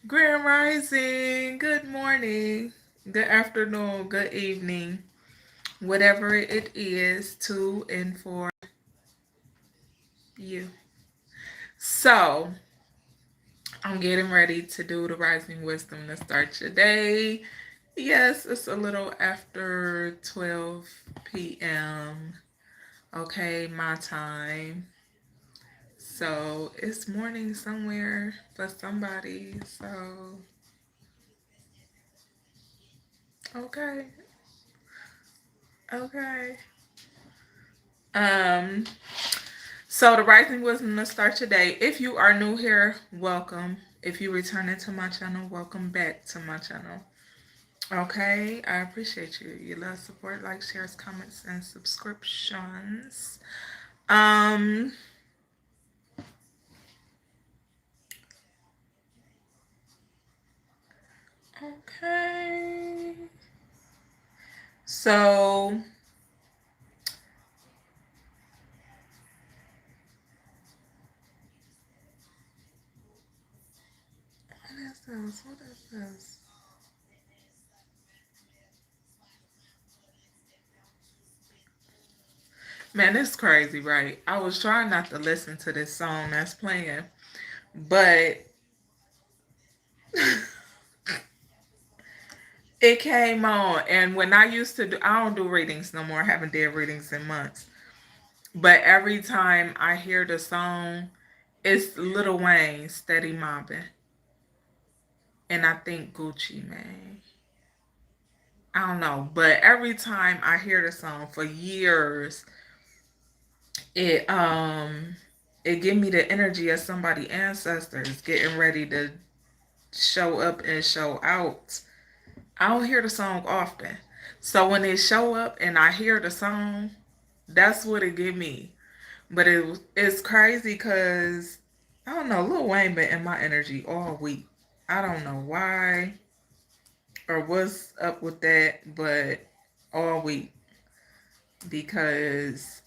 Grand Rising, good morning, good afternoon, good evening, whatever it is to and for you. So, I'm getting ready to do the Rising Wisdom to start your day. Yes, it's a little after 12 p.m. Okay, my time. So, it's morning somewhere for somebody. So, okay, okay. Um, So the rising wisdom to start your day. If you are new here, welcome. If you return into my channel, welcome back to my channel. Okay, I appreciate you. You love support, like, shares, comments, and subscriptions. Um, okay. So what is this? What is this? Man, it's crazy, right? I was trying not to listen to this song that's playing, but it came on, and when I used to do, I don't do readings no more. I haven't did readings in months. But every time I hear the song, it's Lil Wayne steady mobbing, and I think Gucci Mane. I don't know, but every time I hear the song for years, it it give me the energy of somebody ancestors getting ready to show up and show out. I don't hear the song often, so when it show up and I hear the song, that's what it give me. But it's crazy because I don't know, Lil Wayne been in my energy all week. I don't know why or what's up with that, but all week because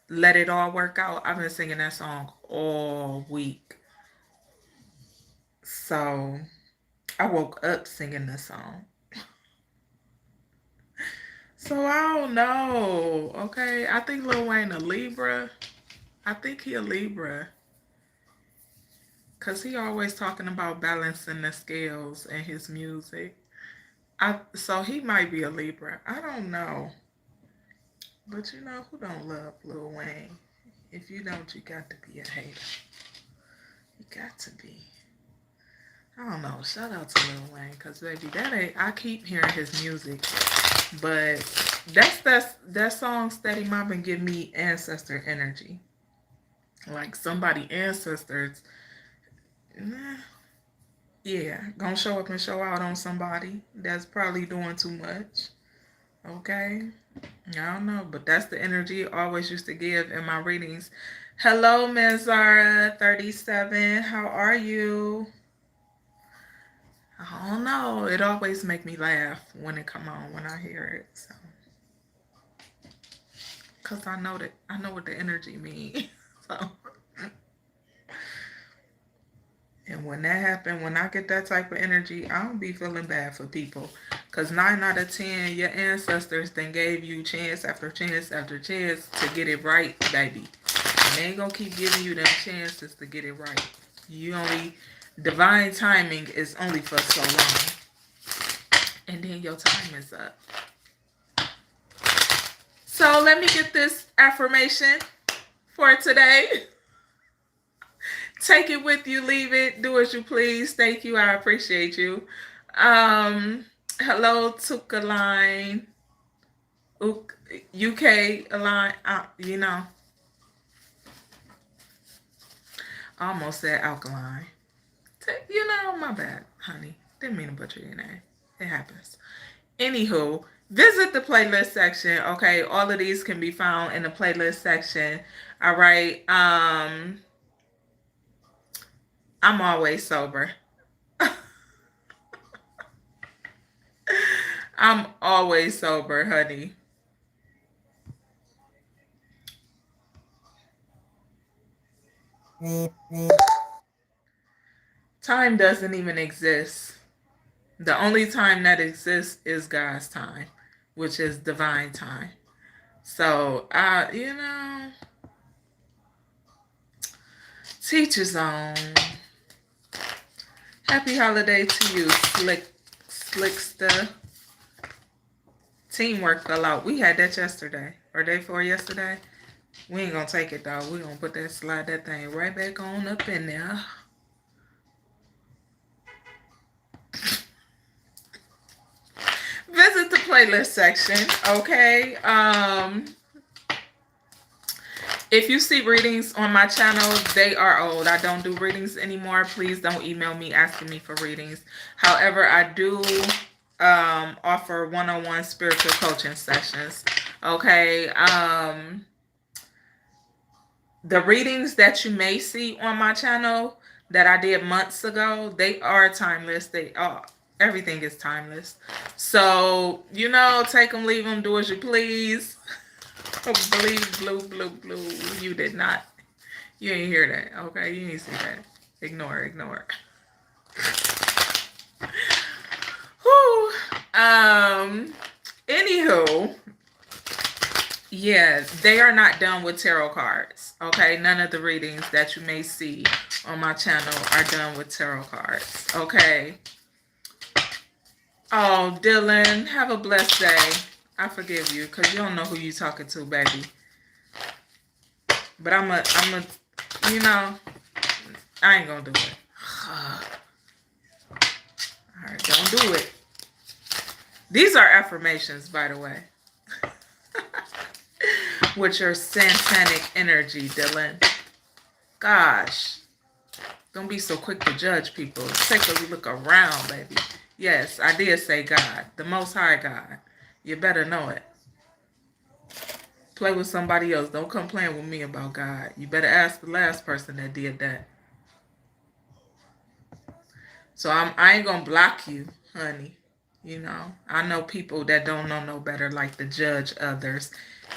Let It All Work Out. I've been singing that song all week. So I woke up singing the song. So I don't know. Okay. I think Lil Wayne a Libra. I think he a Libra. Cause he always talking about balancing the scales in his music. So he might be a Libra. I don't know. But you know who don't love Lil Wayne? If you don't, you got to be a hater. You got to be. I don't know. Shout out to Lil Wayne, cause baby, that ain't. I keep hearing his music, but that song "Steady Mobbing" give me ancestor energy. Like somebody ancestors, nah, yeah, gonna show up and show out on somebody that's probably doing too much. Okay. I don't know, but that's the energy I always used to give in my readings. Hello, Ms. Zara 37. How are you? I don't know. It always make me laugh when it come on when I hear it. So, cause I know what the energy means. So, and when that happen, when I get that type of energy, I don't be feeling bad for people. Cause 9 out of 10, your ancestors then gave you chance after chance after chance to get it right, baby. And they ain't gonna keep giving you them chances to get it right. You only divine timing is only for so long, and then your time is up. So let me get this affirmation for today. Take it with you, leave it, do as you please. Thank you, I appreciate you. Hello, Tukaline, UK line. You know, I almost said alkaline. You know, my bad, honey. Didn't mean to butcher your name. It happens. Anywho, visit the playlist section. Okay, all of these can be found in the playlist section. All right. I'm always sober. I'm always sober, honey. Time doesn't even exist. The only time that exists is God's time, which is divine time. So, teach his own. Happy holiday to you, Slickster. Teamwork fell out. We had that yesterday, or day before yesterday. We ain't gonna take it though. We gonna put that, slide that thing right back on up in there. Visit the playlist section, okay? If you see readings on my channel, they are old. I don't do readings anymore. Please don't email me asking me for readings. However, I do offer one-on-one spiritual coaching sessions, okay? The readings that you may see on my channel that I did months ago, they are timeless. They are, everything is timeless. So, take them, leave them, do as you please. Believe blue. You did not. You ain't hear that. Okay, you ain't see that. Ignore. Whew. Anywho. Yeah, they are not done with tarot cards. Okay, none of the readings that you may see on my channel are done with tarot cards. Okay. Oh, Dylan, have a blessed day. I forgive you because you don't know who you talking to, baby. But I'm a, I ain't gonna do it. All right, don't do it. These are affirmations, by the way. With your satanic energy, Dylan. Gosh. Don't be so quick to judge people. Take a look around, baby. Yes, I did say God. The Most High God. You better know it. Play with somebody else. Don't come playing with me about God. You better ask the last person that did that. So I ain't going to block you, honey. I know people that don't know no better like to judge others,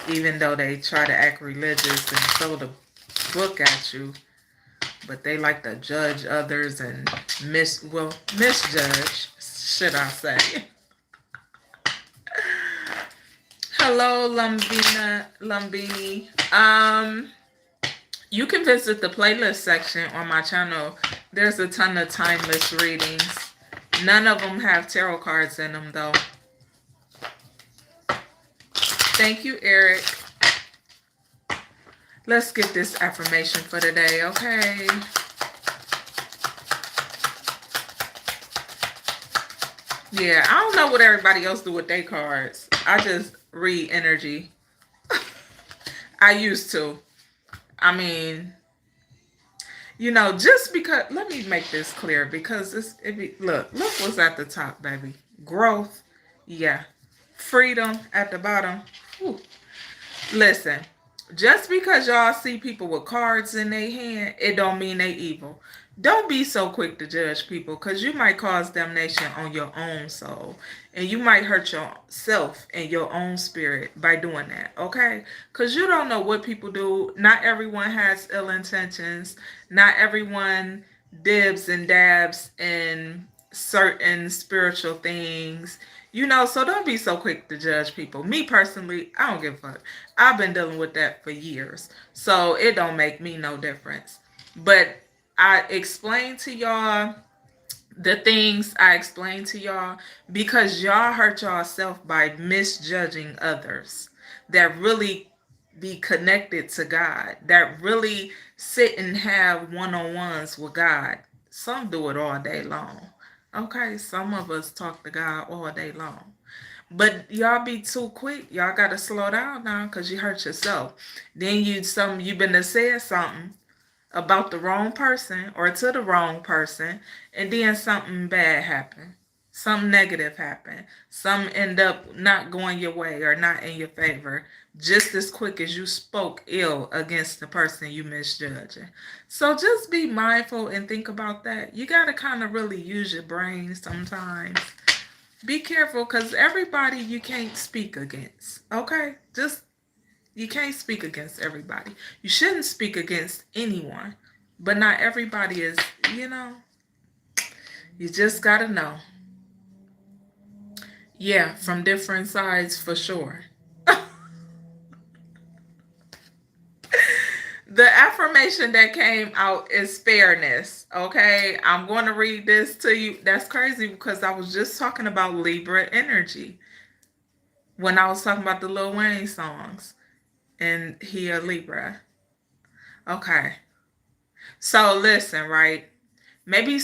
even though they try to act religious and throw the book at you. But they like to judge others and misjudge, should I say. Hello, Lumbini. You can visit the playlist section on my channel. There's a ton of timeless readings. None of them have tarot cards in them, though. Thank you, Eric. Let's get this affirmation for today, okay? Yeah, I don't know what everybody else do with their cards. I just read energy. I used to. I mean, just because, let me make this clear, because look what's at the top, baby. Growth, yeah. Freedom at the bottom. Whew. Listen, just because y'all see people with cards in their hand, it don't mean they evil. Don't be so quick to judge people, because you might cause damnation on your own soul. And you might hurt yourself and your own spirit by doing that, okay? Because you don't know what people do. Not everyone has ill intentions. Not everyone dibs and dabs in certain spiritual things. So don't be so quick to judge people. Me personally, I don't give a fuck. I've been dealing with that for years. So it don't make me no difference. But I explained to y'all the things I explained to y'all because y'all hurt yourself by misjudging others that really be connected to God, that really sit and have one-on-ones with God. Some do it all day long. Okay, some of us talk to God all day long. But y'all be too quick. Y'all got to slow down now because you hurt yourself. Then you been to say something about the wrong person or to the wrong person, and then something bad happened. Something negative happened. Some end up not going your way or not in your favor just as quick as you spoke ill against the person you misjudging. So just be mindful and think about that. You got to kind of really use your brain sometimes. Be careful because everybody you can't speak against. Okay? You can't speak against everybody. You shouldn't speak against anyone. But not everybody is, You just gotta know. Yeah, from different sides for sure. The affirmation that came out is fairness. Okay, I'm going to read this to you. That's crazy because I was just talking about Libra energy when I was talking about the Lil Wayne songs, and he a Libra. Okay, so listen, right? Maybe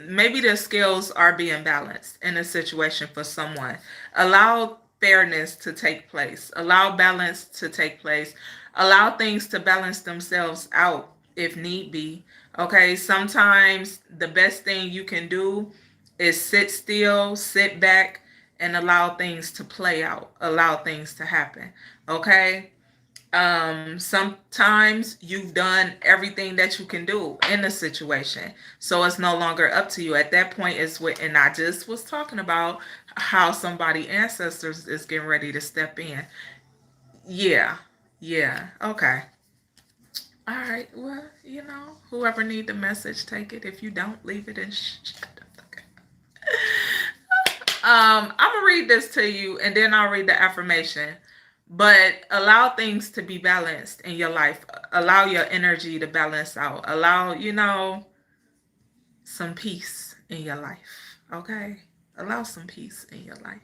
maybe the skills are being balanced in a situation for someone. Allow fairness to take place. Allow balance to take place. Allow things to balance themselves out if need be. Okay, sometimes the best thing you can do is sit still, sit back, and allow things to play out. Allow things to happen. Okay? Sometimes you've done everything that you can do in a situation, so it's no longer up to you at that point. Is what, and I just was talking about how somebody ancestors is getting ready to step in. Yeah, yeah, okay, all right, well, whoever need the message, take it. If you don't, leave it and shut up. I'm gonna read this to you, and then I'll read the affirmation. But allow things to be balanced in your life. Allow your energy to balance out. Allow, some peace in your life. Okay? Allow some peace in your life.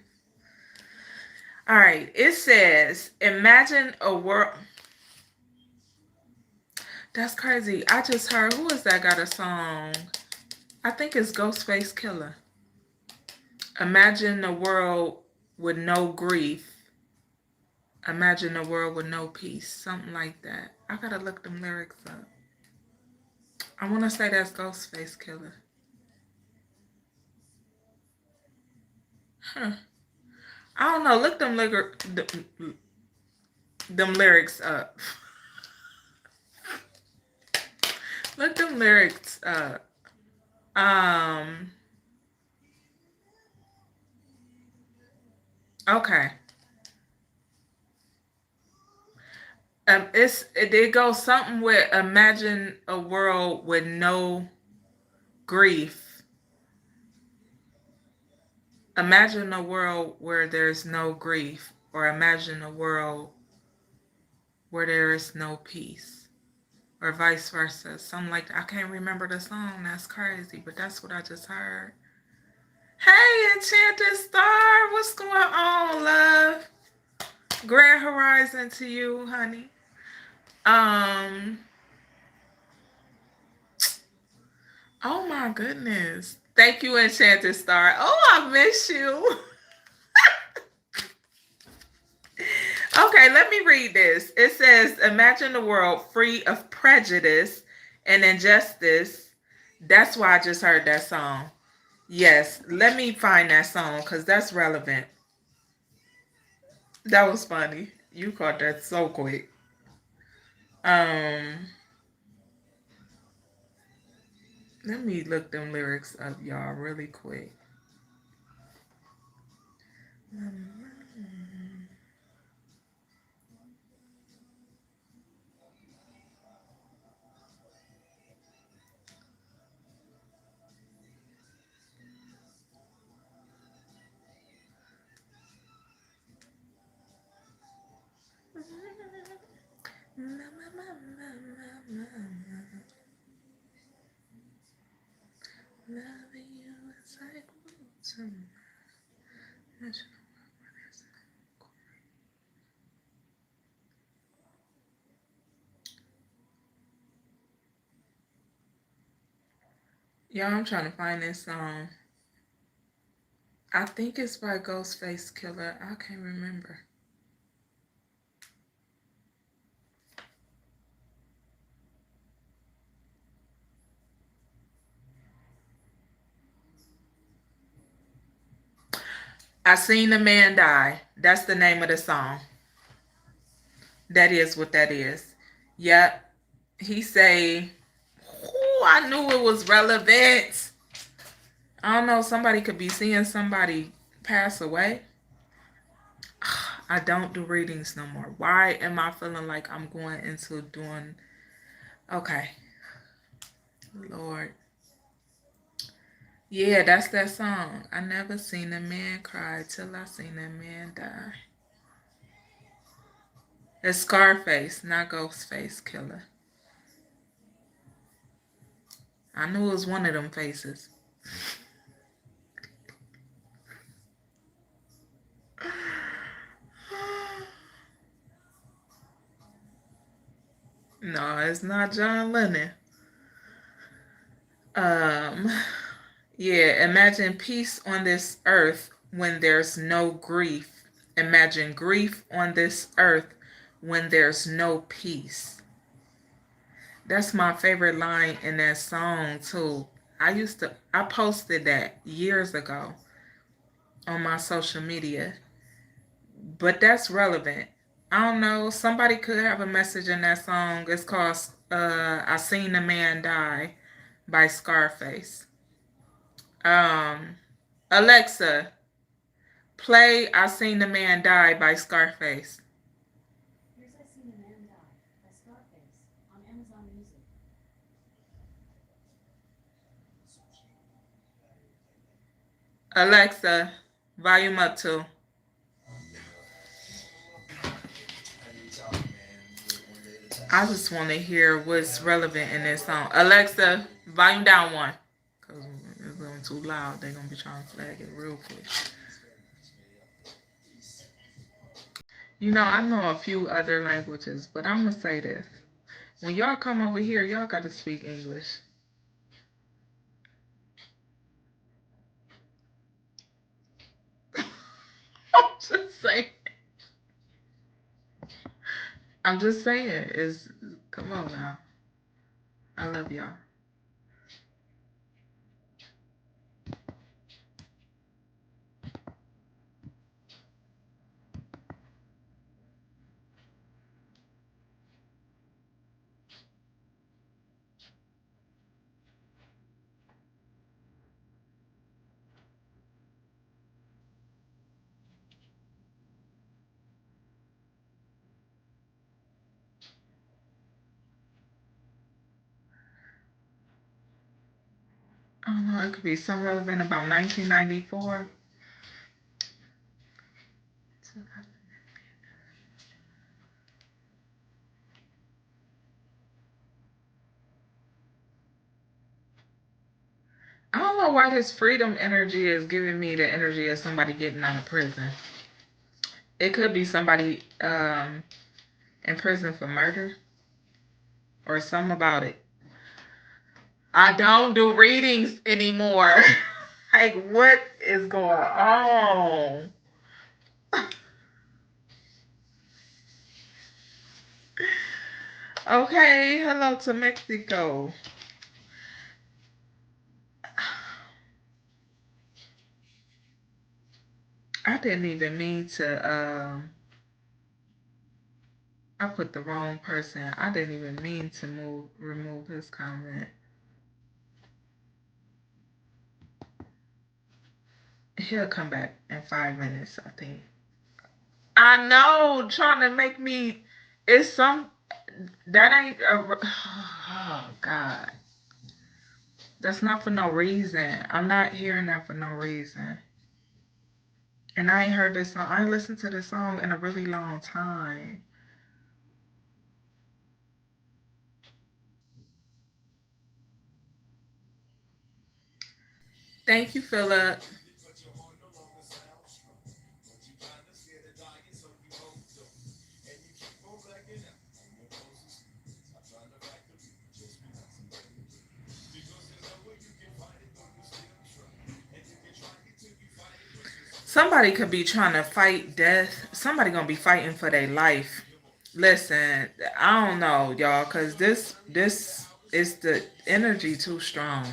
All right. It says, imagine a world. That's crazy. I just heard, who is that got a song? I think it's Ghostface Killer. Imagine a world with no grief. Imagine a world with no peace. Something like that. I gotta look them lyrics up. I want to say that's Ghostface Killer. Huh. I don't know. Look them lyrics up. Look them lyrics up. Okay. It goes something with imagine a world with no grief. Imagine a world where there's no grief, or imagine a world where there is no peace, or vice versa. Something like that. I can't remember the song. That's crazy, but that's what I just heard. Hey, Enchanted Star, what's going on, love? Grand Horizon to you, honey. Oh my goodness. Thank you, Enchanted Star. Oh, I miss you. Okay, let me read this. It says, imagine a world free of prejudice and injustice. That's why I just heard that song. Yes, let me find that song because that's relevant. That was funny. You caught that so quick. Um, Let me look them lyrics up, y'all, really quick. Loving you is like y'all, I'm trying to find this song. I think it's by Ghostface Killer. I can't remember. I Seen a Man Die. That's the name of the song. That is what that is. Yep. He say, "Ooh, I knew it was relevant." I don't know. Somebody could be seeing somebody pass away. I don't do readings no more. Why am I feeling like I'm going into doing... Okay. Lord. Yeah, that's that song. I never seen a man cry till I seen a man die. It's Scarface, not Ghostface Killer. I knew it was one of them faces. No, it's not John Lennon. Um, yeah, imagine peace on this earth when there's no grief. Imagine grief on this earth when there's no peace. That's my favorite line in that song too. I posted that years ago on my social media, but that's relevant. I don't know, somebody could have a message in that song. It's called I Seen a Man Die by Scarface. Um, Alexa, play I Seen the Man Die by Scarface. Here's I Seen a Man Die by Scarface on Amazon Music. Alexa, volume up to. I just want to hear what's relevant in this song. Alexa, volume down one. Because it's going too loud. They're going to be trying to flag it real quick. You know, I know a few other languages, but I'm going to say this. When y'all come over here, y'all got to speak English. I'm just saying. I'm just saying. Come on now. I love y'all. I don't know. It could be something relevant about 1994. I don't know why this freedom energy is giving me the energy of somebody getting out of prison. It could be somebody in prison for murder or something about it. I don't do readings anymore. Like, what is going on? Okay, hello to Mexico. I didn't even mean to. I put the wrong person. I didn't even mean to remove his comment. He'll come back in 5 minutes, I think. I know, trying to make me. It's some. That ain't. Oh, God. That's not for no reason. I'm not hearing that for no reason. And I ain't heard this song. I ain't listened to this song in a really long time. Thank you, Philip. Somebody could be trying to fight death. Somebody gonna be fighting for their life. Listen, I don't know, y'all, cause this is the energy too strong.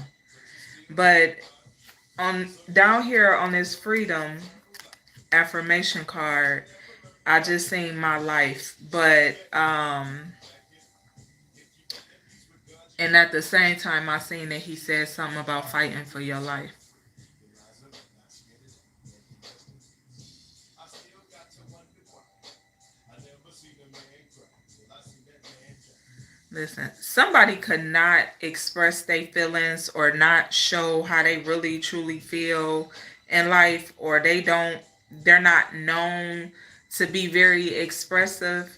But on down here on this freedom affirmation card, I just seen my life, but and at the same time I seen that he said something about fighting for your life. Listen, somebody could not express their feelings or not show how they really truly feel in life, or they're not known to be very expressive.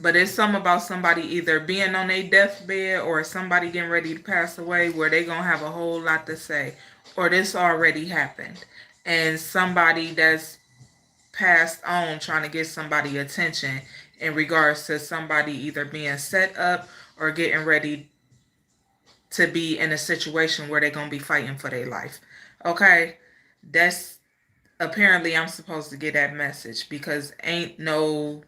But it's something about somebody either being on their deathbed or somebody getting ready to pass away where they going to have a whole lot to say. Or this already happened. And somebody that's passed on trying to get somebody attention in regards to somebody either being set up or getting ready to be in a situation where they're going to be fighting for their life. Okay? That's apparently I'm supposed to get that message because ain't no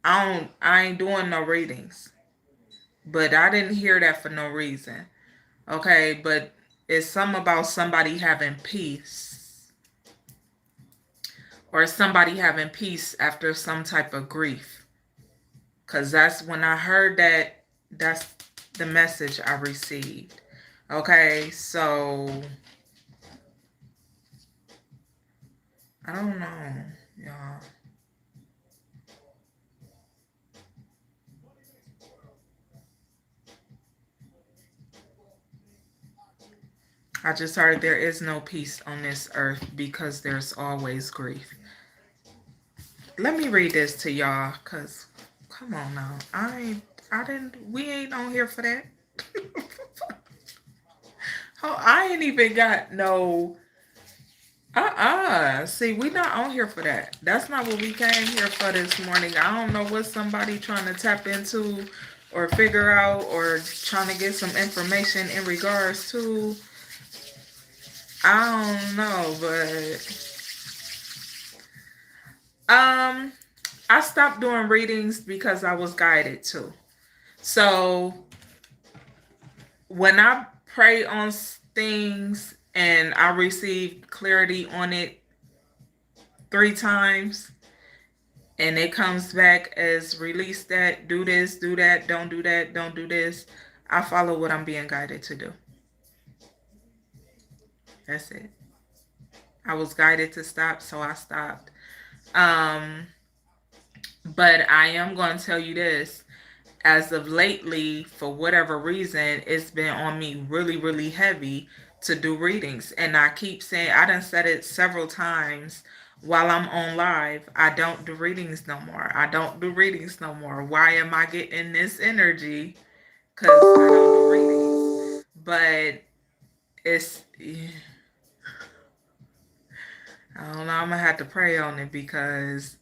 I ain't doing no readings. But I didn't hear that for no reason. Okay, but it's something about somebody having peace or somebody having peace after some type of grief. Because that's when I heard that, that's the message I received. Okay, so I don't know, y'all. I just heard there is no peace on this earth because there's always grief. Let me read this to y'all, cause come on now, we ain't on here for that. Oh, I ain't even got no. See, we not on here for that. That's not what we came here for this morning. I don't know what somebody trying to tap into, or figure out, or trying to get some information in regards to. I don't know, but um, I stopped doing readings because I was guided to. So when I pray on things and I receive clarity on it 3 times, and it comes back as release that, do this, do that, don't do this, I follow what I'm being guided to do. That's it. I was guided to stop, so I stopped. Um, but I am going to tell you this. As of lately, for whatever reason, it's been on me really, really heavy to do readings. And I keep saying, I done said it several times while I'm on live, I don't do readings no more. I don't do readings no more. Why am I getting this energy? Because I don't do readings. But it's, I don't know, I'm going to have to pray on it because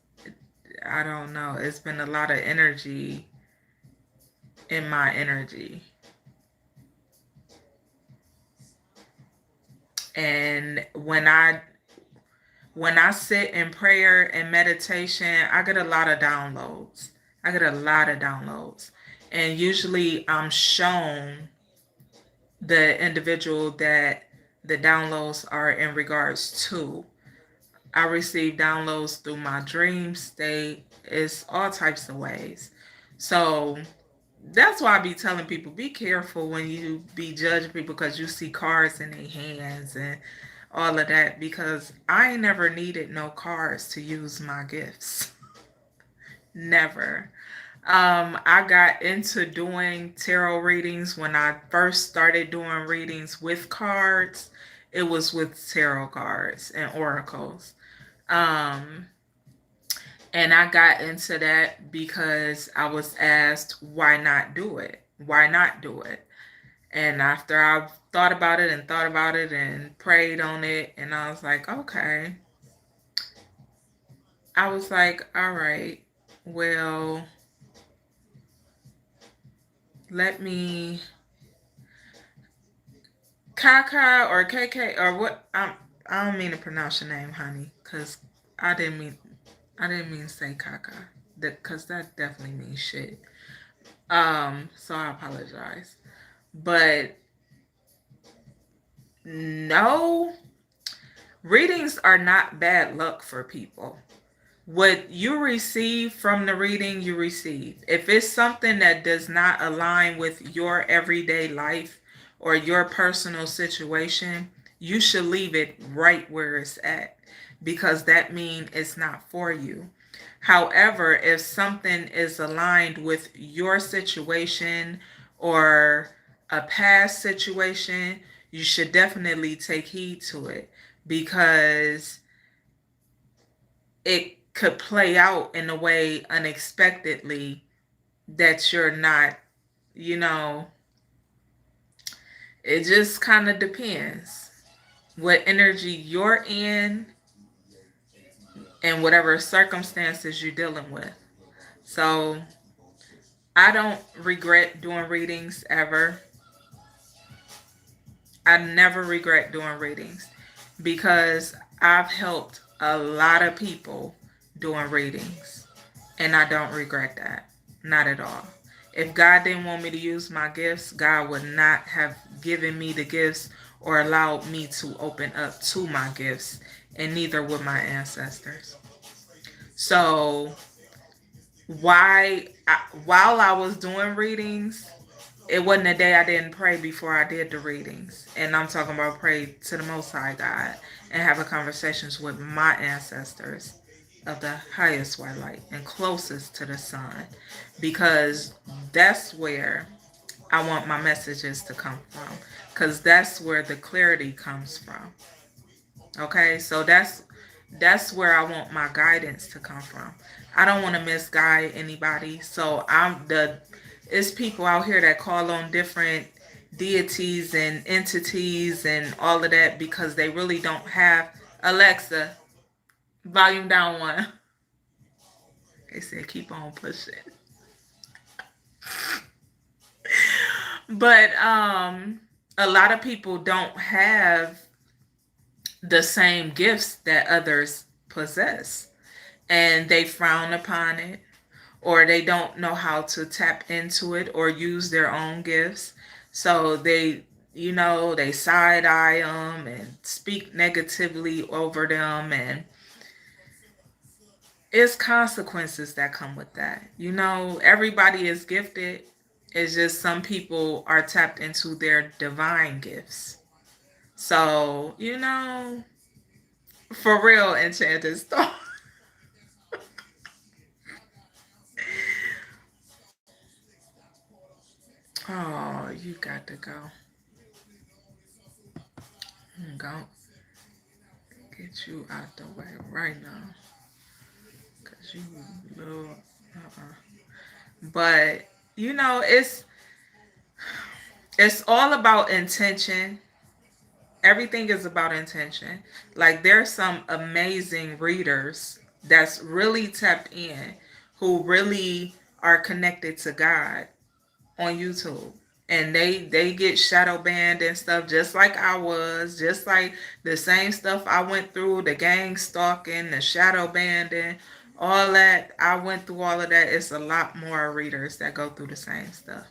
I don't know. It's been a lot of energy in my energy. And when I sit in prayer and meditation, I get a lot of downloads. I get a lot of downloads. And usually I'm shown the individual that the downloads are in regards to. I receive downloads through my dream state. It's all types of ways. So that's why I be telling people, be careful when you be judging people because you see cards in their hands and all of that, because I ain't never needed no cards to use my gifts. Never. I got into doing tarot readings when I first started doing readings with cards. It was with tarot cards and oracles. Um, and I got into that because I was asked, why not do it? Why not do it? And after I thought about it and thought about it and prayed on it, and I was like, okay. I was like, all right, well, let me Kaka or KK or what? I don't mean to pronounce your name, honey, because I didn't mean I didn't mean to say Kaka, because that definitely means shit. So I apologize, but no, readings are not bad luck for people. What you receive from the reading, you receive. If it's something that does not align with your everyday life or your personal situation, you should leave it right where it's at, because that means it's not for you. However, if something is aligned with your situation or a past situation, you should definitely take heed to it, because it could play out in a way unexpectedly that you're not, you know, it just kind of depends what energy you're in and whatever circumstances you're dealing with. So I don't regret doing readings ever. I never regret doing readings because I've helped a lot of people doing readings, and I don't regret that. Not at all. If God didn't want me to use my gifts, God would not have given me the gifts or allowed me to open up to my gifts, and neither would my ancestors. So while I was doing readings, it wasn't a day I didn't pray before I did the readings. And I'm talking about pray to the Most High God and having conversations with my ancestors of the highest white light and closest to the sun, because that's where I want my messages to come from, because that's where the clarity comes from. Okay, so that's where I want my guidance to come from. I don't want to misguide anybody. So it's people out here that call on different deities and entities and all of that because they really don't have Alexa, volume down one. They said keep on pushing. But a lot of people don't have the same gifts that others possess, and they frown upon it, or they don't know how to tap into it or use their own gifts. So they side eye them and speak negatively over them, and it's consequences that come with that. Everybody is gifted. It's just some people are tapped into their divine gifts. So, for real, enchanted stuff. Oh, you got to go. Go get you out the way right now. Because you little. But, it's all about intention. Everything is about intention. Like, there's some amazing readers that's really tapped in, who really are connected to God on YouTube. And they get shadow banned and stuff, just like I was, just like the same stuff I went through, the gang stalking, the shadow banding, all that. I went through all of that. It's a lot more readers that go through the same stuff.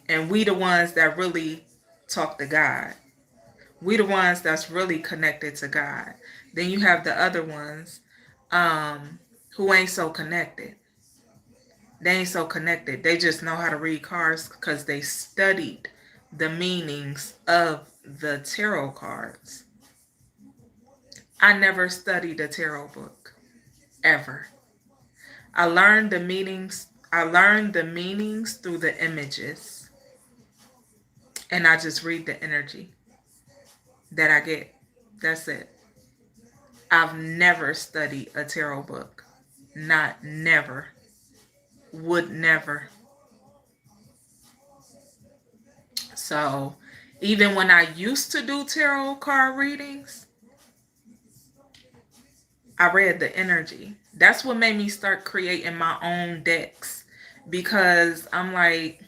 And we the ones that really talk to God. We the ones that's really connected to God. Then you have the other ones who ain't so connected. They ain't so connected. They just know how to read cards because they studied the meanings of the tarot cards. I never studied a tarot book ever. I learned the meanings. I learned the meanings through the images, and I just read the energy that I get. That's it. I've never studied a tarot book. Not never. Would never. So, even when I used to do tarot card readings, I read the energy. That's what made me start creating my own decks, because I'm like,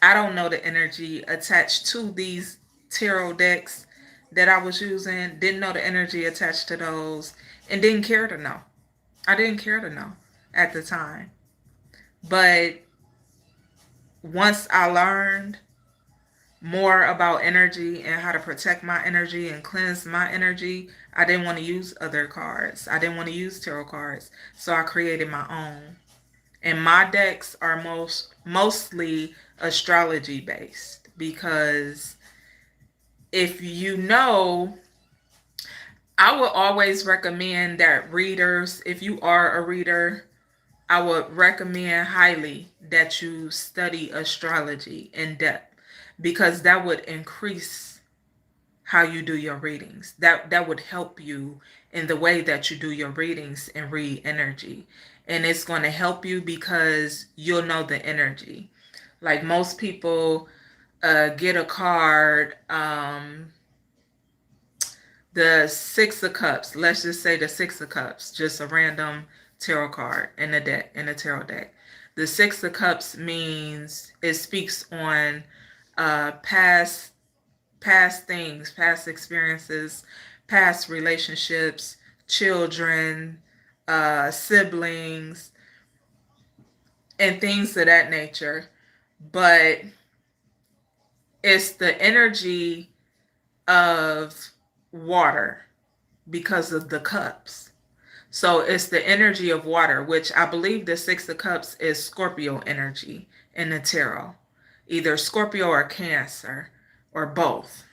I don't know the energy attached to these tarot decks that I was using. Didn't know the energy attached to those, and didn't care to know. I didn't care to know at the time. But once I learned more about energy and how to protect my energy and cleanse my energy, I didn't want to use other cards. I didn't want to use tarot cards. So I created my own. And my decks are mostly astrology based, because if you know, I would always recommend that readers, if you are a reader, I would recommend highly that you study astrology in depth, because that would increase how you do your readings. That would help you in the way that you do your readings and read energy. And it's going to help you because you'll know the energy. Like most people get a card, the Six of Cups. Let's just say the Six of Cups, just a random tarot card in a deck, in a tarot deck. The Six of Cups means it speaks on past things, past experiences, past relationships, children, siblings, and things of that nature. But it's the energy of water because of the cups. So it's the energy of water, which I believe the Six of Cups is Scorpio energy in the tarot. Either Scorpio or Cancer or both.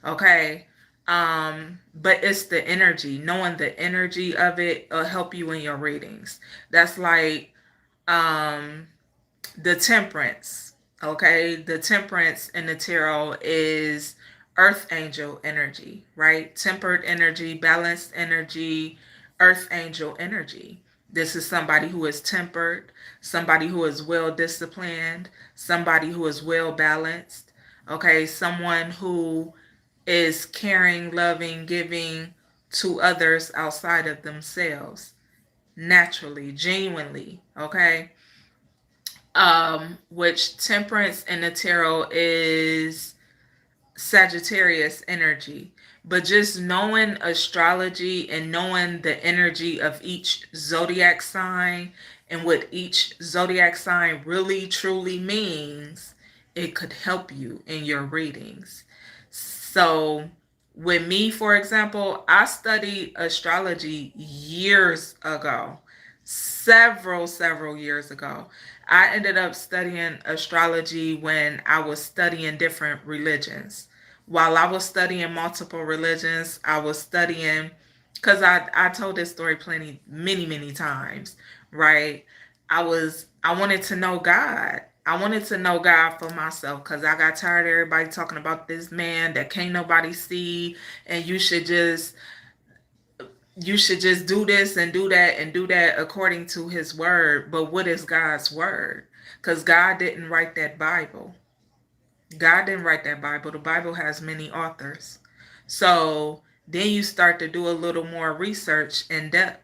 Okay? But it's the energy. Knowing the energy of it will help you in your readings. That's like um the temperance. Okay, the temperance in the tarot is earth angel energy, right? Tempered energy, balanced energy, earth angel energy. This is somebody who is tempered, somebody who is well disciplined, somebody who is well balanced. Okay, someone who is caring, loving, giving to others outside of themselves, naturally, genuinely. Okay, which temperance in the tarot is Sagittarius energy. But just knowing astrology and knowing the energy of each zodiac sign and what each zodiac sign really truly means, it could help you in your readings. So, with me, for example, I studied astrology years ago, several years ago. I ended up studying astrology when I was studying different religions. While I was studying multiple religions, I was studying, because I told this story many times, right? I wanted to know God. I wanted to know God for myself because I got tired of everybody talking about this man that can't nobody see, and you should just do this and do that according to his word. But what is God's word? Because God didn't write that Bible. God didn't write that Bible. The Bible has many authors. So then you start to do a little more research in depth.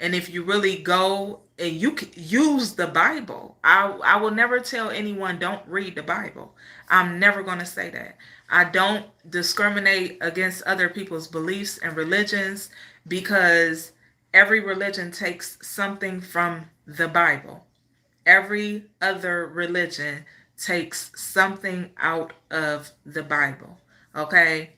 And if you really go and you can use the Bible, I will never tell anyone don't read the Bible. I'm never going to say that. I don't discriminate against other people's beliefs and religions because every religion takes something from the Bible. Every other religion takes something out of the Bible. Okay?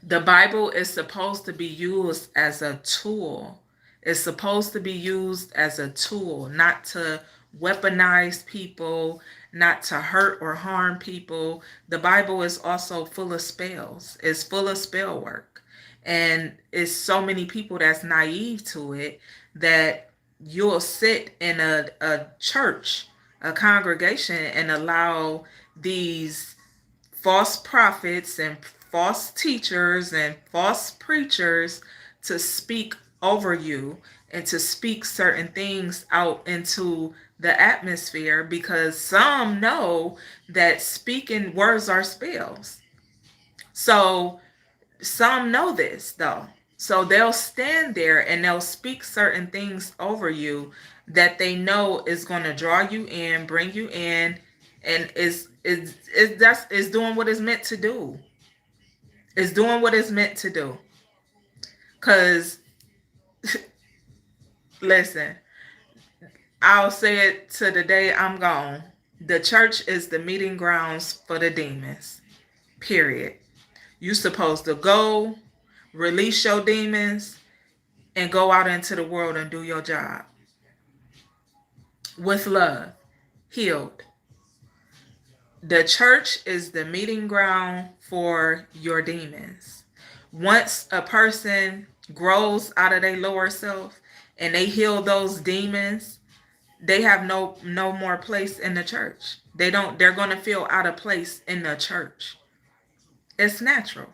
The Bible is supposed to be used as a tool. It's supposed to be used as a tool, not to weaponize people, not to hurt or harm people. The Bible is also full of spells. It's full of spell work. And it's so many people that's naive to it that you'll sit in a church, a congregation, and allow these false prophets and false teachers and false preachers to speak over you and to speak certain things out into the atmosphere because some know that speaking words are spells. So some know this though. So they'll stand there and they'll speak certain things over you that they know is going to draw you in, bring you in, and is doing what it's meant to do. It's doing what it's meant to do. Cause listen, I'll say it to the day I'm gone. The church is the meeting grounds for the demons. Period. You supposed to go, release your demons, and go out into the world and do your job with love, healed. The church is the meeting ground for your demons. Once a person grows out of their lower self and they heal those demons, they have no more place in the church. They're going to feel out of place in the church. It's natural.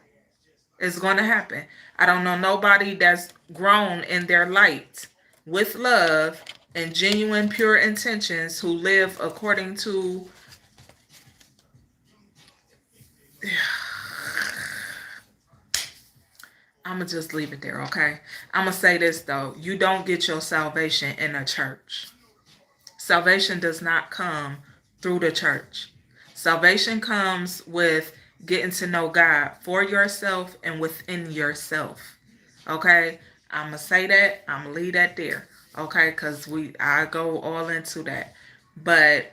It's going to happen. I don't know nobody that's grown in their light with love and genuine pure intentions who live according to I'm going to just leave it there, okay? I'm going to say this though. You don't get your salvation in a church. Salvation does not come through the church. Salvation comes with getting to know God for yourself and within yourself. Okay? I'm going to say that. I'm going to leave that there. Okay? Because I go all into that. But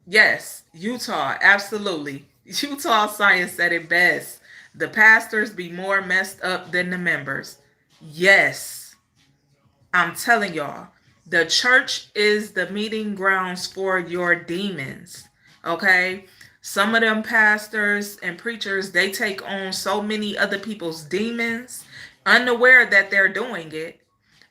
yes, Utah, absolutely. Utah science said it best. The pastors be more messed up than the members. Yes. I'm telling y'all, the church is the meeting grounds for your demons. Okay? Some of them pastors and preachers, they take on so many other people's demons, unaware that they're doing it,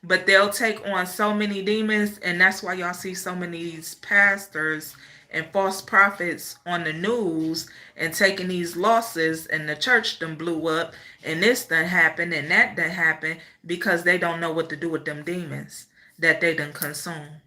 but they'll take on so many demons, and that's why y'all see so many of these pastors and false prophets on the news and taking these losses, and the church done blew up, and this done happened and that done happened because they don't know what to do with them demons that they done consume,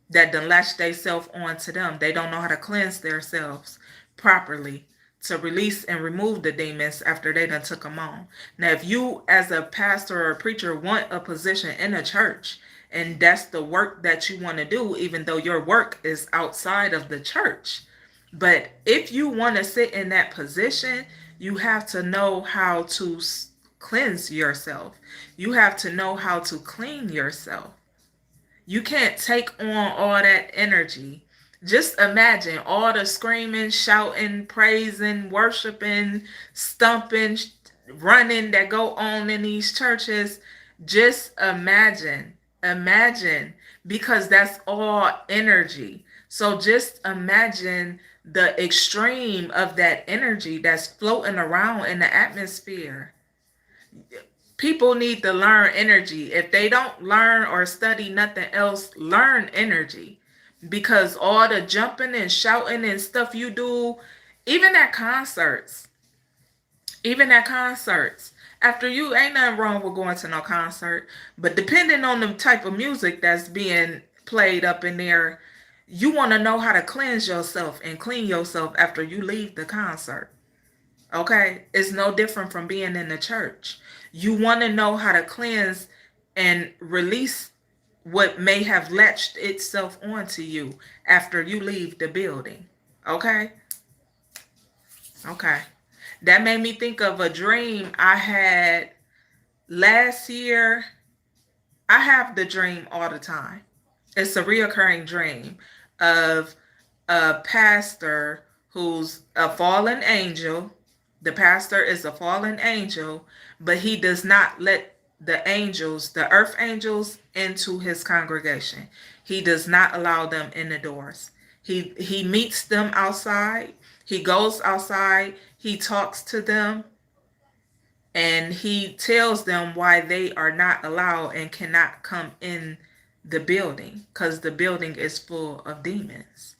that done latch themselves onto them. They don't know how to cleanse themselves properly to release and remove the demons after they done took them on. Now, if you as a pastor or a preacher want a position in a church and that's the work that you want to do, even though your work is outside of the church, but if you want to sit in that position, you have to know how to cleanse yourself. You have to know how to clean yourself. You can't take on all that energy. Just imagine all the screaming, shouting, praising, worshiping, stumping, running that go on in these churches. Just imagine. Imagine. Because that's all energy. So just imagine the extreme of that energy that's floating around in the atmosphere. People need to learn energy. If they don't learn or study nothing else, learn energy. Because all the jumping and shouting and stuff you do, even at concerts, after you, ain't nothing wrong with going to no concert, but depending on the type of music that's being played up in there, you want to know how to cleanse yourself and clean yourself after you leave the concert. Okay? It's no different from being in the church. You want to know how to cleanse and release what may have latched itself onto you after you leave the building. Okay? Okay. That made me think of a dream I had last year. I have the dream all the time. It's a reoccurring dream of a pastor who's a fallen angel. The pastor is a fallen angel, but he does not let the angels, the earth angels, into his congregation. He does not allow them in the doors. He meets them outside. He goes outside. He talks to them. And he tells them why they are not allowed and cannot come in the building because the building is full of demons.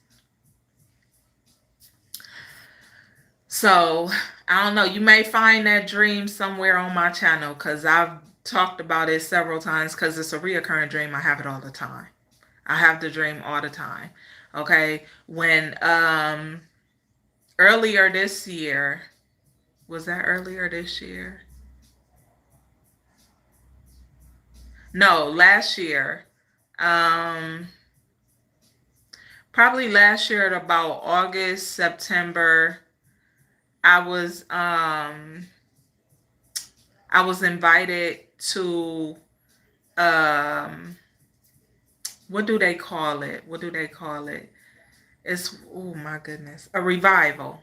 So, I don't know. You may find that dream somewhere on my channel because I've talked about it several times because it's a reoccurring dream. I have it all the time. I have the dream all the time. Okay. When earlier this year, was that earlier this year? No, last year. Um, Probably last year at about August, September, I was invited to what do they call it? What do they call it? It's, oh my goodness, a revival.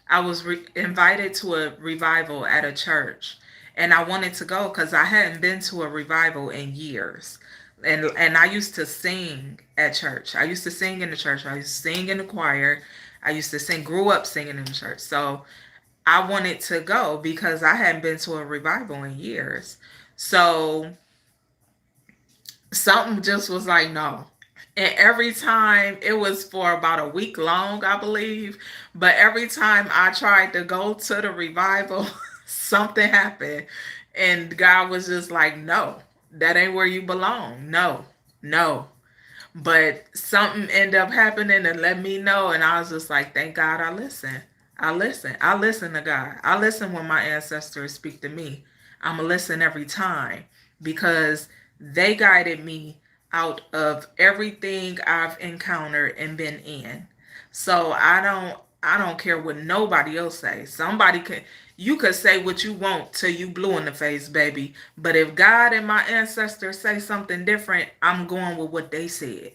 I was invited to a revival at a church, and I wanted to go because I hadn't been to a revival in years. And I used to sing at church. I used to sing in the church. I used to sing in the choir. I used to sing, grew up singing in the church. So I wanted to go because I hadn't been to a revival in years. So something just was like, no. And every time, it was for about a week long, I believe. But every time I tried to go to the revival, something happened. And God was just like, no, that ain't where you belong. No, no. But something ended up happening and let me know. And I was just like, thank God I listen. I listen. I listen to God. I listen when my ancestors speak to me. I'm going to listen every time because they guided me out of everything I've encountered and been in. So I don't care what nobody else say. Somebody can You could say what you want till you blue in the face, baby. But if God and my ancestors say something different, I'm going with what they said.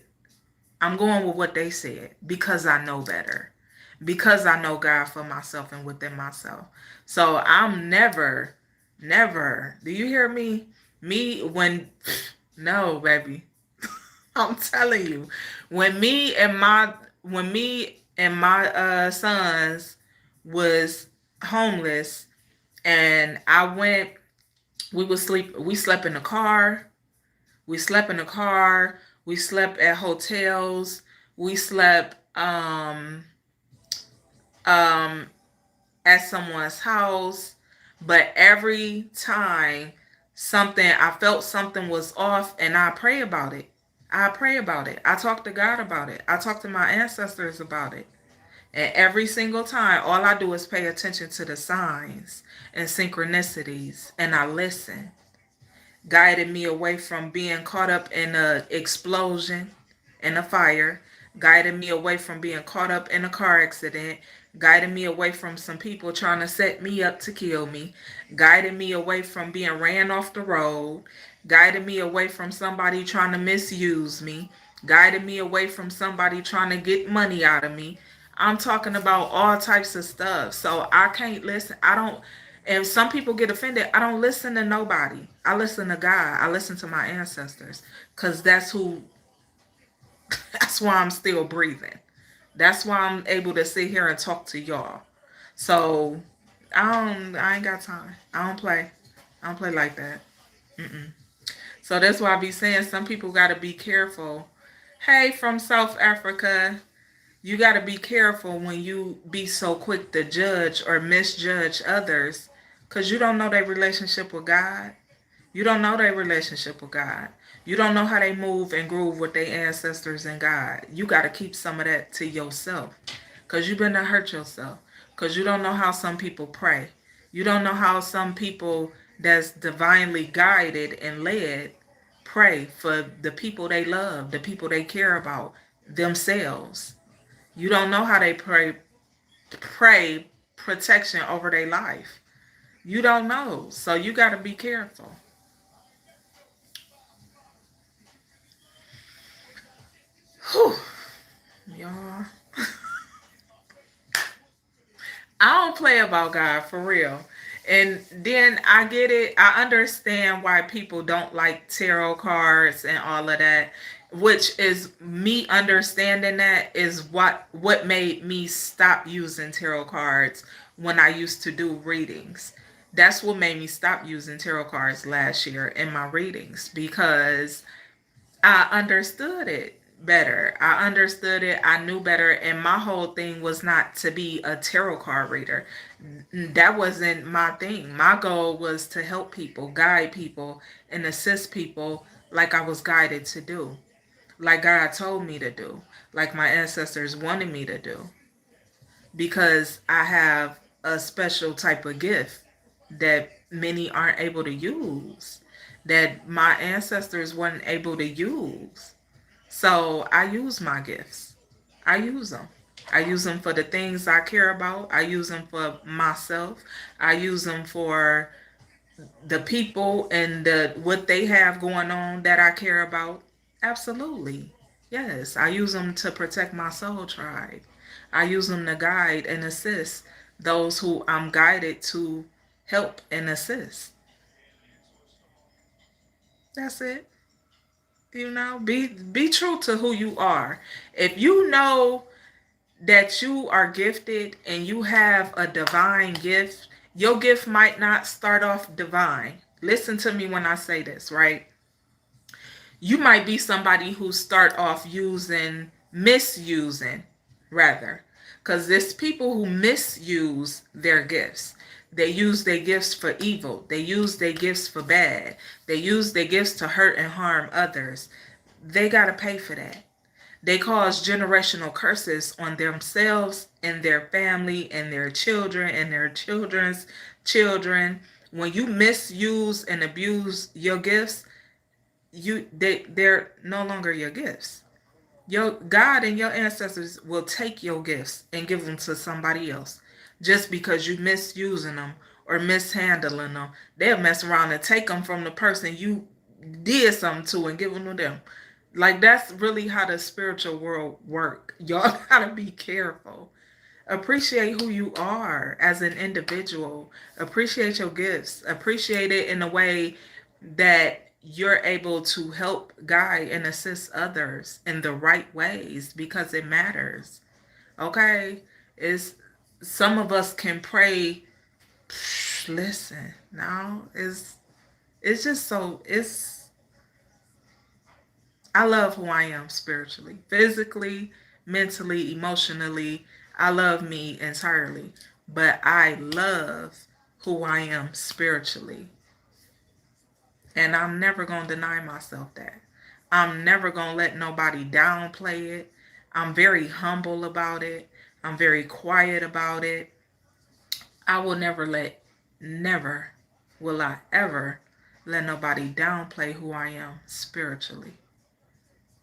I'm going with what they said because I know better. Because I know God for myself and within myself. So I'm never, never. Do you hear me? Me when no, baby. I'm telling you. When me and my sons was homeless and I went we slept in the car. We slept in the car. We slept at hotels. We slept um at someone's house. But every time I felt something was off and I pray about it. I pray about it. I talk to God about it. I talk to my ancestors about it. And every single time, all I do is pay attention to the signs and synchronicities and I listen. Guided me away from being caught up in a explosion and a fire, guided me away from being caught up in a car accident, guided me away from some people trying to set me up to kill me, guided me away from being ran off the road, guided me away from somebody trying to misuse me, guided me away from somebody trying to get money out of me. I'm talking about all types of stuff. So I can't listen. I don't and some people get offended. I don't listen to nobody. I listen to God. I listen to my ancestors cuz that's why I'm still breathing. That's why I'm able to sit here and talk to y'all. So I ain't got time. I don't play. I don't play like that. Mm-mm. So that's why I be saying some people got to be careful. Hey, from South Africa, you got to be careful when you be so quick to judge or misjudge others because you don't know their relationship with God. You don't know their relationship with God. You don't know how they move and groove with their ancestors and God. You got to keep some of that to yourself because you better not hurt yourself because you don't know how some people pray. You don't know how some people that's divinely guided and led pray for the people they love, the people they care about, themselves. You don't know how they pray protection over their life. You don't know. So you got to be careful. Whew, y'all. I don't play about God for real. And then I get it. I understand why people don't like tarot cards and all of that, which is me understanding that is what made me stop using tarot cards when I used to do readings. That's what made me stop using tarot cards last year in my readings because I understood it better. I understood it. I knew better. And my whole thing was not to be a tarot card reader. That wasn't my thing. My goal was to help people, guide people, and assist people like I was guided to do, like God told me to do, like my ancestors wanted me to do, because I have a special type of gift that many aren't able to use, that my ancestors weren't able to use. So I use my gifts. I use them. I use them for the things I care about. I use them for myself. I use them for the people and what they have going on that I care about. Absolutely. Yes, I use them to protect my soul tribe. I use them to guide and assist those who I'm guided to help and assist. That's it. Be true to who you are. If you know that you are gifted and you have a divine gift, your gift might not start off divine. Listen to me when I say this, right? You might be somebody who start off misusing rather, because there's people who misuse their gifts. They use their gifts for evil. They use their gifts for bad. They use their gifts to hurt and harm others. They got to pay for that. They cause generational curses on themselves and their family and their children and their children's children. When you misuse and abuse your gifts, they're no longer your gifts. Your God and your ancestors will take your gifts and give them to somebody else just because you misusing them or mishandling them. They'll mess around and take them from the person you did something to and give them to them. Like, that's really how the spiritual world work. Y'all gotta be careful. Appreciate who you are as an individual. Appreciate your gifts. Appreciate it in a way that you're able to help guide and assist others in the right ways, because it matters. Okay? It's some of us can pray. Listen, now it's just so it's I love who I am spiritually, physically, mentally, emotionally. I love me entirely, but I love who I am spiritually. And I'm never going to deny myself that. I'm never going to let nobody downplay it. I'm very humble about it. I'm very quiet about it. I will never will I ever let nobody downplay who I am spiritually.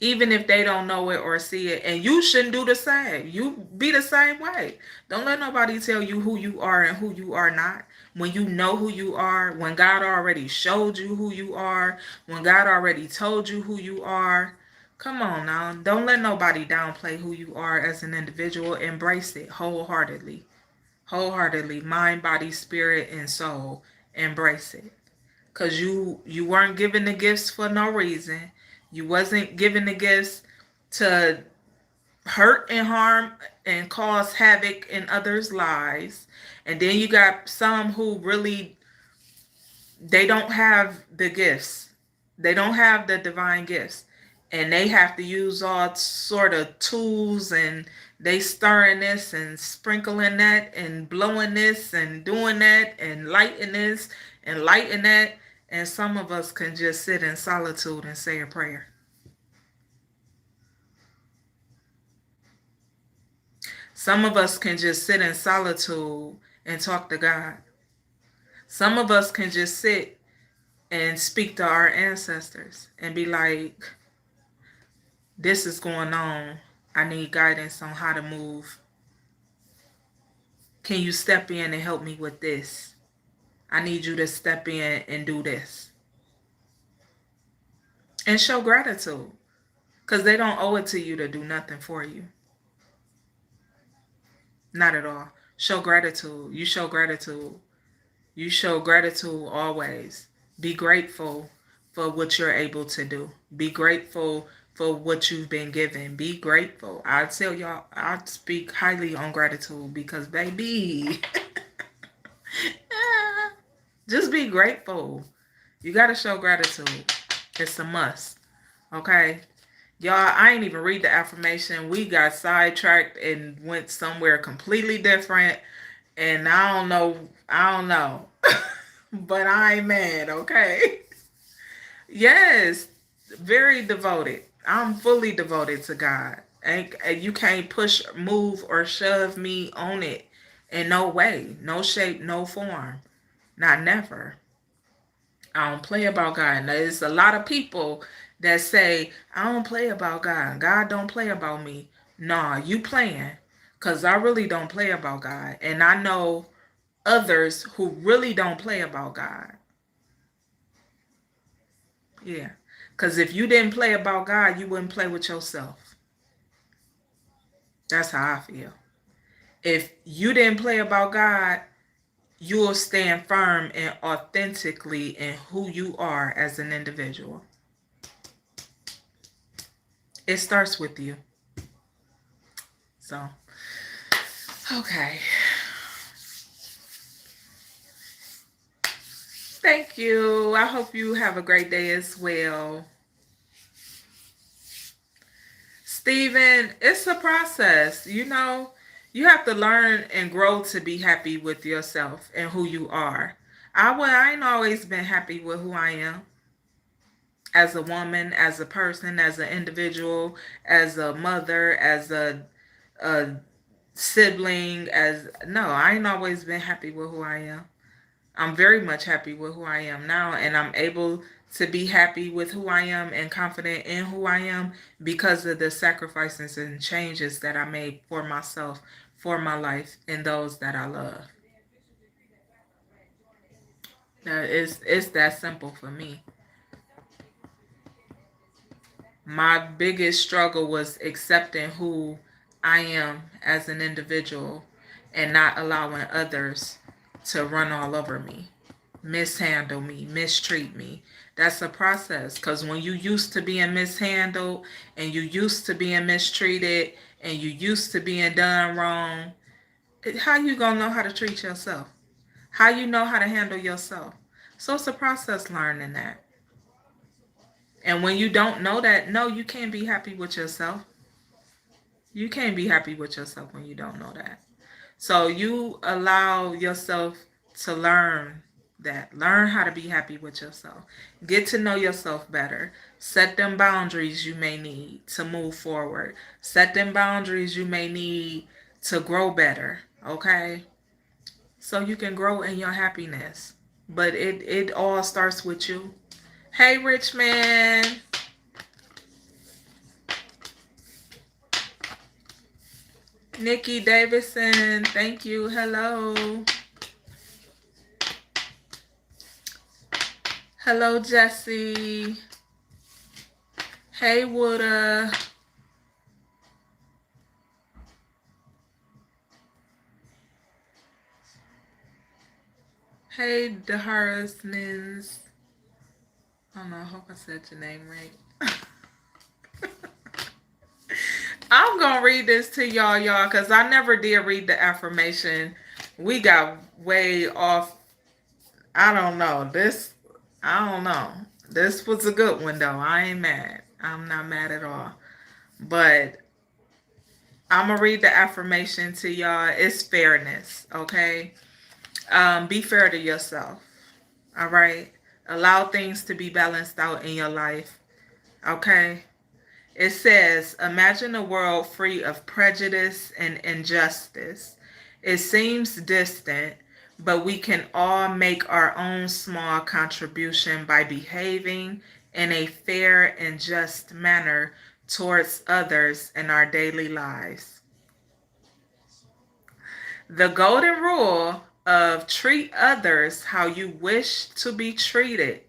Even if they don't know it or see it. And you shouldn't do the same. You be the same way. Don't let nobody tell you who you are and who you are not. When you know who you are, when God already showed you who you are, when God already told you who you are, come on now. Don't let nobody downplay who you are as an individual. Embrace it wholeheartedly. Wholeheartedly. Mind, body, spirit, and soul. Embrace it. Because you weren't given the gifts for no reason. You wasn't given the gifts to hurt and harm and cause havoc in others' lives. And then you got some who really, they don't have the gifts. They don't have the divine gifts. And they have to use all sort of tools, and they stirring this and sprinkling that and blowing this and doing that and lighting this and lighting that. And some of us can just sit in solitude and say a prayer. Some of us can just sit in solitude and talk to God. Some of us can just sit and speak to our ancestors and be like, this is going on. I need guidance on how to move. Can you step in and help me with this? I need you to step in and do this. And show gratitude. Because they don't owe it to you to do nothing for you. Not at all. Show gratitude. You show gratitude. You show gratitude always. Be grateful for what you're able to do. Be grateful for what you've been given. Be grateful. I tell y'all, I speak highly on gratitude because, baby, just be grateful. You got to show gratitude. It's a must. Okay? Y'all, I ain't even read the affirmation. We got sidetracked and went somewhere completely different. And I don't know. But I ain't mad, okay? Yes, very devoted. I'm fully devoted to God. And you can't push, move, or shove me on it in no way, no shape, no form. Not never. I don't play about God. And there's a lot of people that say, I don't play about God. God don't play about me. Nah, you playing. Because I really don't play about God. And I know others who really don't play about God. Yeah. Because if you didn't play about God, you wouldn't play with yourself. That's how I feel. If you didn't play about God, you'll stand firm and authentically in who you are as an individual. It starts with you. So, Okay. Thank you. I hope you have a great day as well. Stephen, it's a process. You have to learn and grow to be happy with yourself and who you are. I ain't always been happy with who I am as a woman, as a person, as an individual, as a mother, as a sibling, as no, I ain't always been happy with who I am. I'm very much happy with who I am now, and I'm able to be happy with who I am and confident in who I am because of the sacrifices and changes that I made for myself, for my life, and those that I love. It's that simple for me. My biggest struggle was accepting who I am as an individual and not allowing others to run all over me, mishandle me, mistreat me. That's a process because when you used to being mishandled and you used to being mistreated and you used to being done wrong, how you gonna know how to treat yourself? How you know how to handle yourself? So it's a process learning that. And when you don't know that, no, you can't be happy with yourself. You can't be happy with yourself when you don't know that. So you allow yourself to learn that. Learn how to be happy with yourself. Get to know yourself better. Set them boundaries you may need to move forward. Set them boundaries you may need to grow better. Okay? So you can grow in your happiness. But it all starts with you. Hey, rich man. Nikki Davison, thank you. Hello. Hello, Jesse. Hey, Wooda. Hey, Daharisnins. I don't know, I hope I said your name right. I'm going to read this to y'all, because I never did read the affirmation. We got way off. I don't know. I don't know. This was a good one, though. I ain't mad. I'm not mad at all. But I'm going to read the affirmation to y'all. It's fairness, okay? Be fair to yourself, all right? Allow things to be balanced out in your life, okay? It says, imagine a world free of prejudice and injustice. It seems distant, but we can all make our own small contribution by behaving in a fair and just manner towards others in our daily lives. The golden rule of treat others how you wish to be treated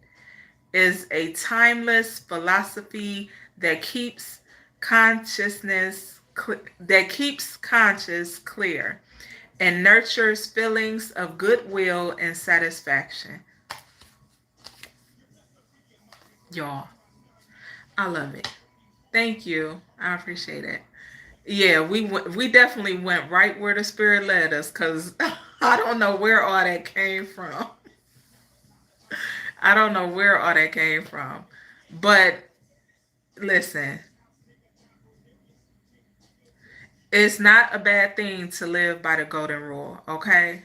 is a timeless philosophy that keeps conscience clear and nurtures feelings of goodwill and satisfaction. Y'all, I love it. Thank you. I appreciate it. Yeah, we definitely went right where the spirit led us, cuz I don't know where all that came from. I don't know where all that came from. But listen, it's not a bad thing to live by the golden rule, okay?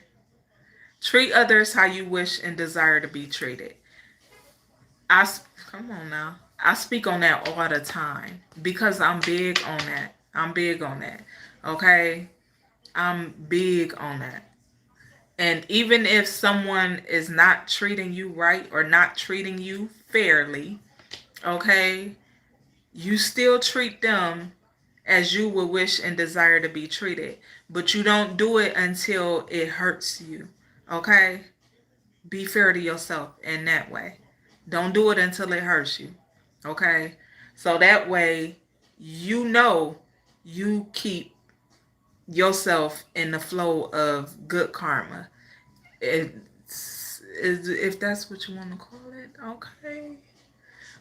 Treat others how you wish and desire to be treated. Come on now. I speak on that all the time because I'm big on that. I'm big on that. Okay? I'm big on that. And even if someone is not treating you right or not treating you fairly, okay, you still treat them as you would wish and desire to be treated. But you don't do it until it hurts you. Okay? Be fair to yourself in that way. Don't do it until it hurts you. Okay? So that way, you know you keep yourself in the flow of good karma. If that's what you want to call it, okay.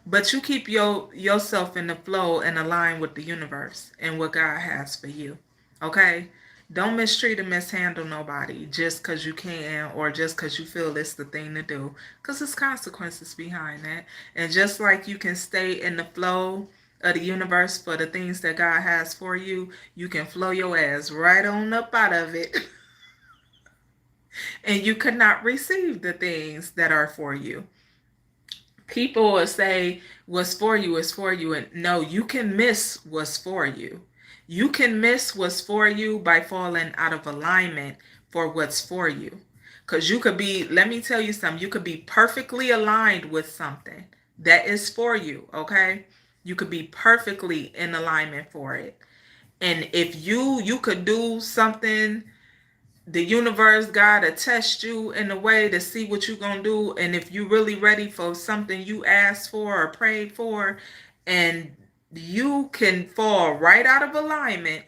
But you keep yourself in the flow and align with the universe and what God has for you. Okay? Don't mistreat or mishandle nobody just because you can or just because you feel it's the thing to do. Because there's consequences behind that. And just like you can stay in the flow of the universe for the things that God has for you, you can flow your ass right on up out of it. And you could not receive the things that are for you. People will say what's for you is for you, and no, you can miss what's for you. You can miss what's for you by falling out of alignment for what's for you. Because you could be, let me tell you something, you could be perfectly aligned with something that is for you, okay? You could be perfectly in alignment for it. And if you could do something, the universe, God to test you in a way to see what you're going to do. And if you're really ready for something you asked for or prayed for, and you can fall right out of alignment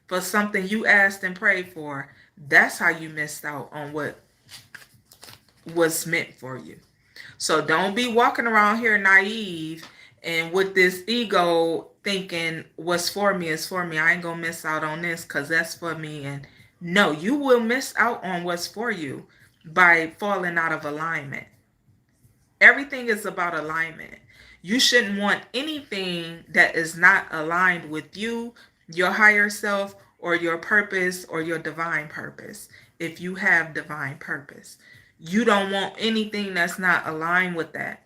for something you asked and prayed for, that's how you missed out on what was meant for you. So don't be walking around here naive and with this ego thinking what's for me is for me. I ain't gonna miss out on this because that's for me. And no, you will miss out on what's for you by falling out of alignment. Everything is about alignment. You shouldn't want anything that is not aligned with you, your higher self, or your purpose or your divine purpose. If you have divine purpose, you don't want anything that's not aligned with that.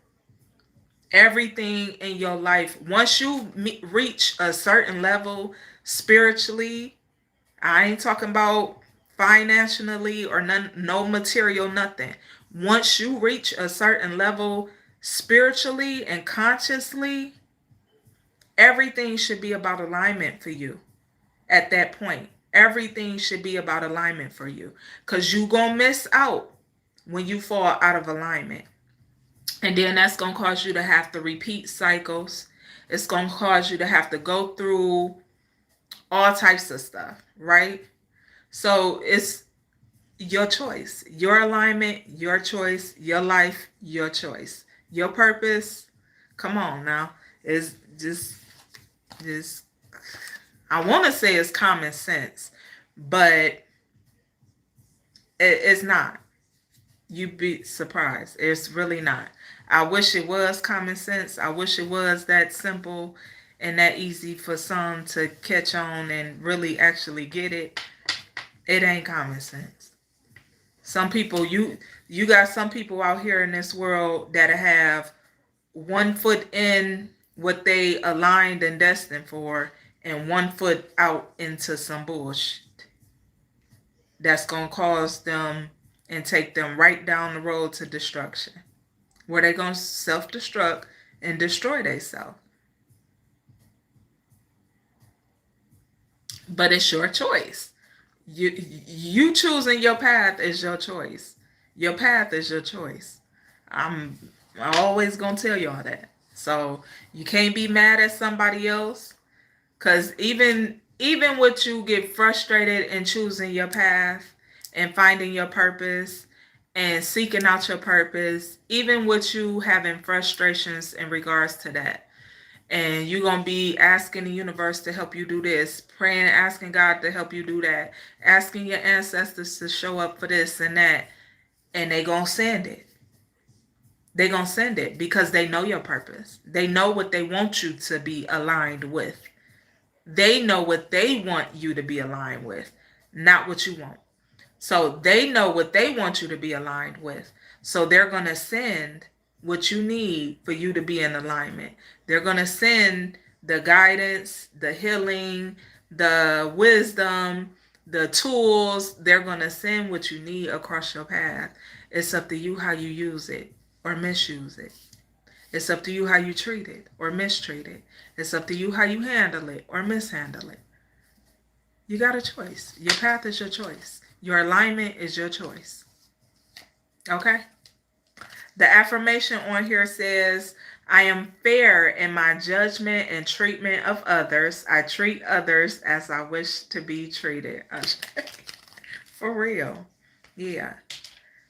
Everything in your life, once you reach a certain level spiritually, I ain't talking about financially or none, no material, nothing. Once you reach a certain level spiritually and consciously, everything should be about alignment for you at that point. Everything should be about alignment for you because you're going to miss out when you fall out of alignment. And then that's going to cause you to have to repeat cycles. It's going to cause you to have to go through all types of stuff, right? So it's your choice, your alignment, your choice, your life, your choice, your purpose. Come on now. It's just I want to say it's common sense, but it's not. You'd be surprised. It's really not. I wish it was common sense. I wish it was that simple and that easy for some to catch on and really actually get it. It ain't common sense. Some people, you got some people out here in this world that have one foot in what they aligned and destined for, and one foot out into some bullshit that's gonna cause them and take them right down the road to destruction, where they gonna self-destruct and destroy themselves. But it's your choice. You choosing your path is your choice. Your path is your choice. I'm always gonna tell y'all that. So you can't be mad at somebody else, cause even with you get frustrated in choosing your path and finding your purpose and seeking out your purpose, even with you having frustrations in regards to that, and you're going to be asking the universe to help you do this, praying, asking God to help you do that, asking your ancestors to show up for this and that, and they going to send it. They going to send it because they know your purpose. They know what they want you to be aligned with. They know what they want you to be aligned with, not what you want. So they know what they want you to be aligned with. So they're going to send what you need for you to be in alignment. They're going to send the guidance, the healing, the wisdom, the tools. They're going to send what you need across your path. It's up to you how you use it or misuse it. It's up to you how you treat it or mistreat it. It's up to you how you handle it or mishandle it. You got a choice. Your path is your choice. Your alignment is your choice. Okay? The affirmation on here says, I am fair in my judgment and treatment of others. I treat others as I wish to be treated. For real. Yeah.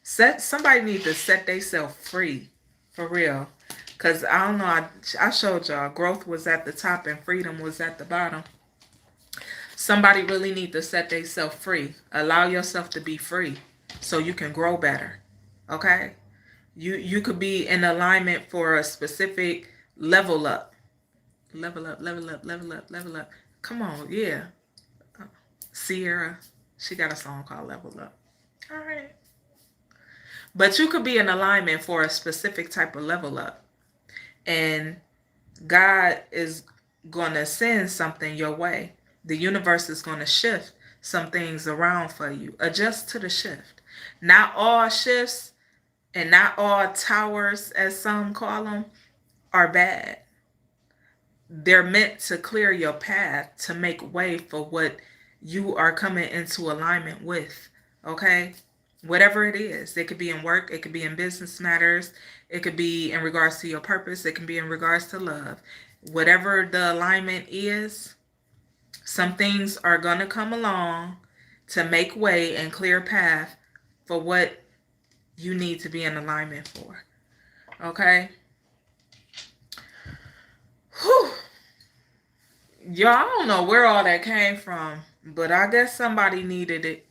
Somebody need to set themselves free. For real. Because I don't know, I showed y'all growth was at the top and freedom was at the bottom. Somebody really need to set themselves free. Allow yourself to be free so you can grow better. Okay? You could be in alignment for a specific level up. Level up, level up, level up, level up. Come on, yeah. Sierra, she got a song called Level Up. All right. But you could be in alignment for a specific type of level up. And God is going to send something your way. The universe is going to shift some things around for you. Adjust to the shift. Not all shifts and not all towers, as some call them, are bad. They're meant to clear your path to make way for what you are coming into alignment with. Okay? Whatever it is, it could be in work, it could be in business matters, it could be in regards to your purpose, it can be in regards to love. Whatever the alignment is, some things are going to come along to make way and clear path for what you need to be in alignment for. Okay? Whew. Y'all, I don't know where all that came from, but I guess somebody needed it.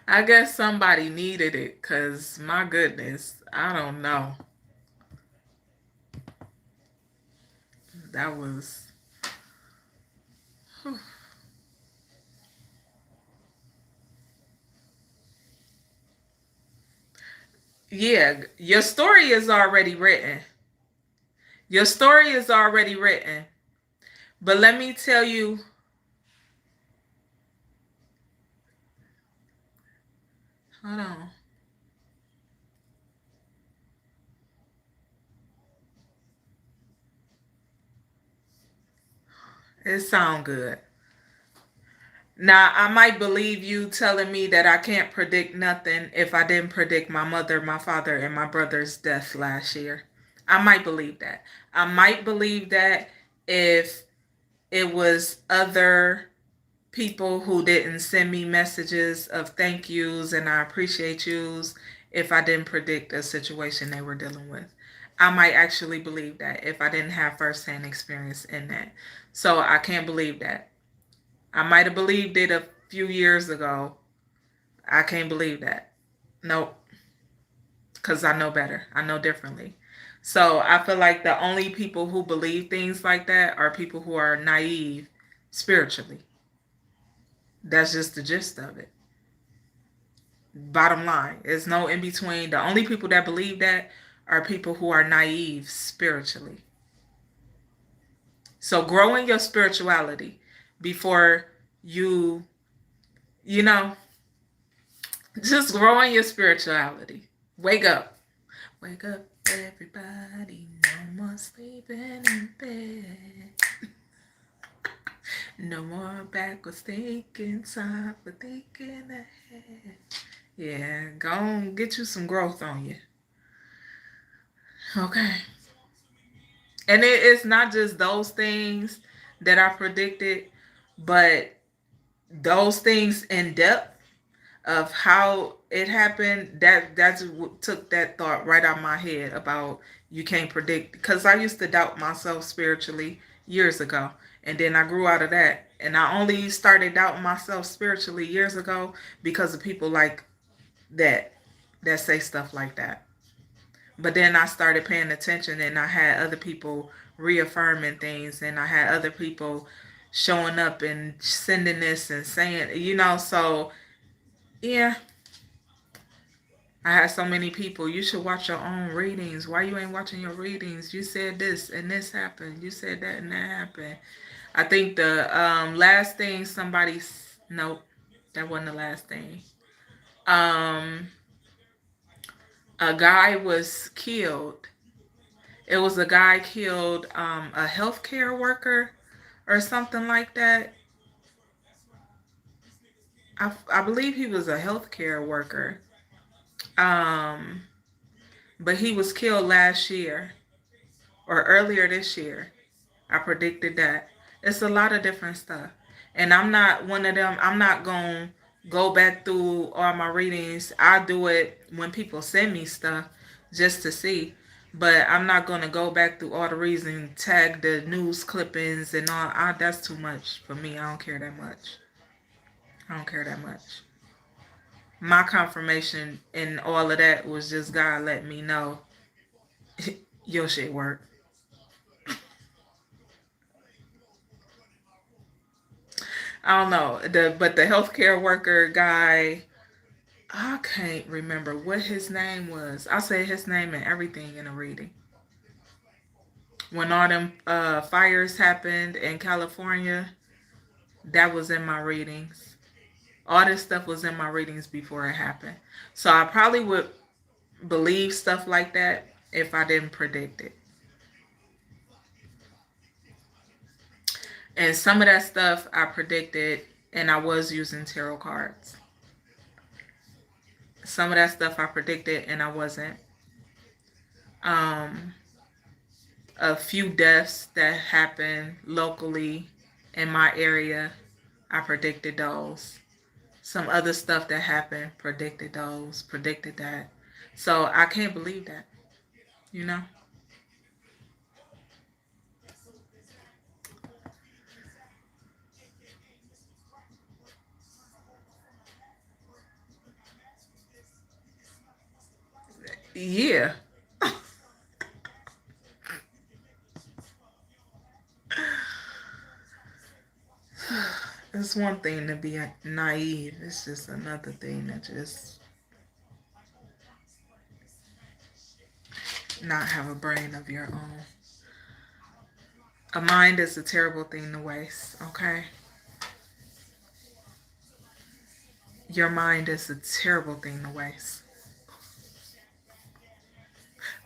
I guess somebody needed it, because my goodness, I don't know. That was. Whew. Yeah, your story is already written. Your story is already written. But let me tell you, hold on. It sound good. Now, I might believe you telling me that I can't predict nothing if I didn't predict my mother, my father, and my brother's death last year. I might believe that. I might believe that if it was other people who didn't send me messages of thank yous and I appreciate yous if I didn't predict a situation they were dealing with. I might actually believe that if I didn't have firsthand experience in that. So I can't believe that. I might have believed it a few years ago. I can't believe that. Nope. Because I know better. I know differently. So I feel like the only people who believe things like that are people who are naive spiritually. That's just the gist of it. Bottom line, there's no in between. The only people that believe that are people who are naive spiritually. So grow in your spirituality before you know, just grow in your spirituality. Wake up. Wake up, everybody. No more sleeping in bed. No more backwards thinking, time for thinking ahead. Yeah, go on, get you some growth on you. Okay. And it's not just those things that I predicted, but those things in depth of how it happened, that's what took that thought right out of my head about you can't predict, because I used to doubt myself spiritually years ago, and then I grew out of that, and I only started doubting myself spiritually years ago because of people like that say stuff like that. But then I started paying attention, and I had other people reaffirming things, and I had other people showing up and sending this and saying, so yeah, I had so many people. You should watch your own readings. Why you ain't watching your readings? You said this and this happened. You said that and that happened. I think the last thing nope, that wasn't the last thing. Um, a guy was killed. It was a guy killed, a healthcare worker or something like that. I believe he was a healthcare worker. Um, but he was killed last year or earlier this year. I predicted that. It's a lot of different stuff. And I'm not one of them. I'm not going to go back through all my readings. I do it when people send me stuff just to see. But I'm not gonna go back through all the reads and tag the news clippings and all. That's too much for me. I don't care that much. I don't care that much. My confirmation and all of that was just God let me know your shit work. I don't know but the healthcare worker guy, I can't remember what his name was. I said his name and everything in a reading. When all them fires happened in California, that was in my readings. All this stuff was in my readings before it happened. So I probably would believe stuff like that if I didn't predict it. And some of that stuff I predicted, and I was using tarot cards. Some of that stuff I predicted, and I wasn't. Um, a few deaths that happened locally in my area, I predicted those. Some other stuff that happened, predicted those, predicted that. So I can't believe that, you know? Yeah. It's one thing to be naive. It's just another thing to just not have a brain of your own. A mind is a terrible thing to waste, okay? Your mind is a terrible thing to waste.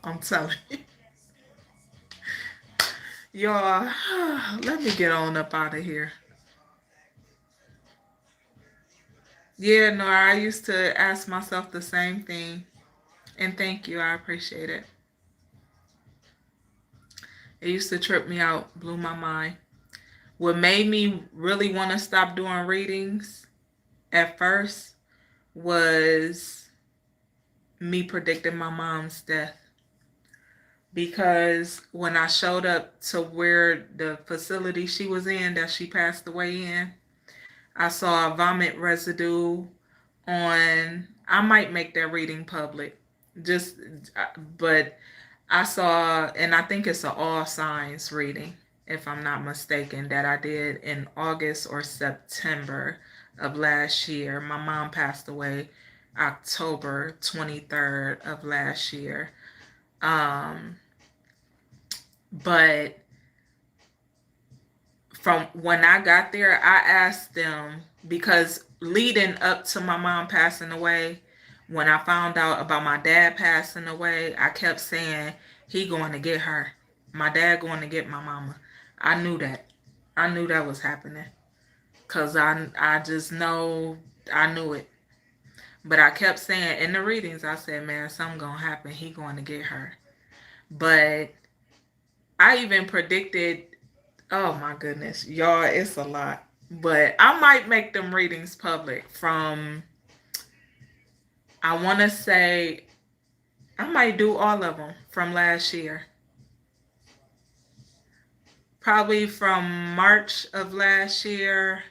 I'm telling you. Y'all, let me get on up out of here. Yeah, no, I used to ask myself the same thing. And thank you, I appreciate it. It used to trip me out, blew my mind. What made me really want to stop doing readings at first was me predicting my mom's death. Because when I showed up to where the facility she was in, that she passed away in, I saw a vomit residue on. I might make that reading public. Just, but I saw, and I think it's an all signs reading, if I'm not mistaken, that I did in August or September of last year. My mom passed away October 23rd of last year. Um, but from when I got there, I asked them because leading up to my mom passing away, when I found out about my dad passing away, I kept saying, he going to get her. My dad going to get my mama. I knew that. I knew that was happening. Because I just know, I knew it. But I kept saying in the readings, I said, man, something going to happen. He going to get her. But I even predicted, oh my goodness, y'all, it's a lot. But I might make them readings public from, I want to say, I might do all of them from last year. Probably from March of last year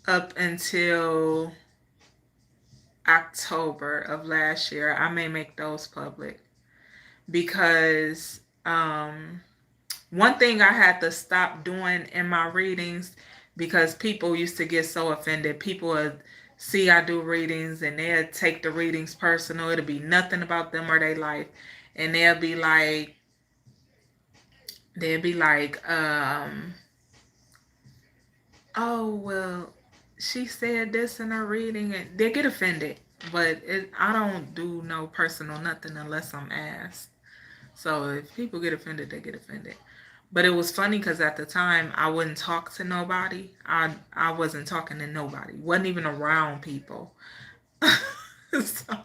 up until October of last year. I may make those public because one thing I had to stop doing in my readings, because people used to get so offended. People would see I do readings and they'll take the readings personal. It'll be nothing about them or their life. And they'll be like, oh, well, she said this in her reading. And they get offended. But I don't do no personal nothing unless I'm asked. So if people get offended, they get offended. But it was funny because at the time I wouldn't talk to nobody. I wasn't talking to nobody. Wasn't even around people. So,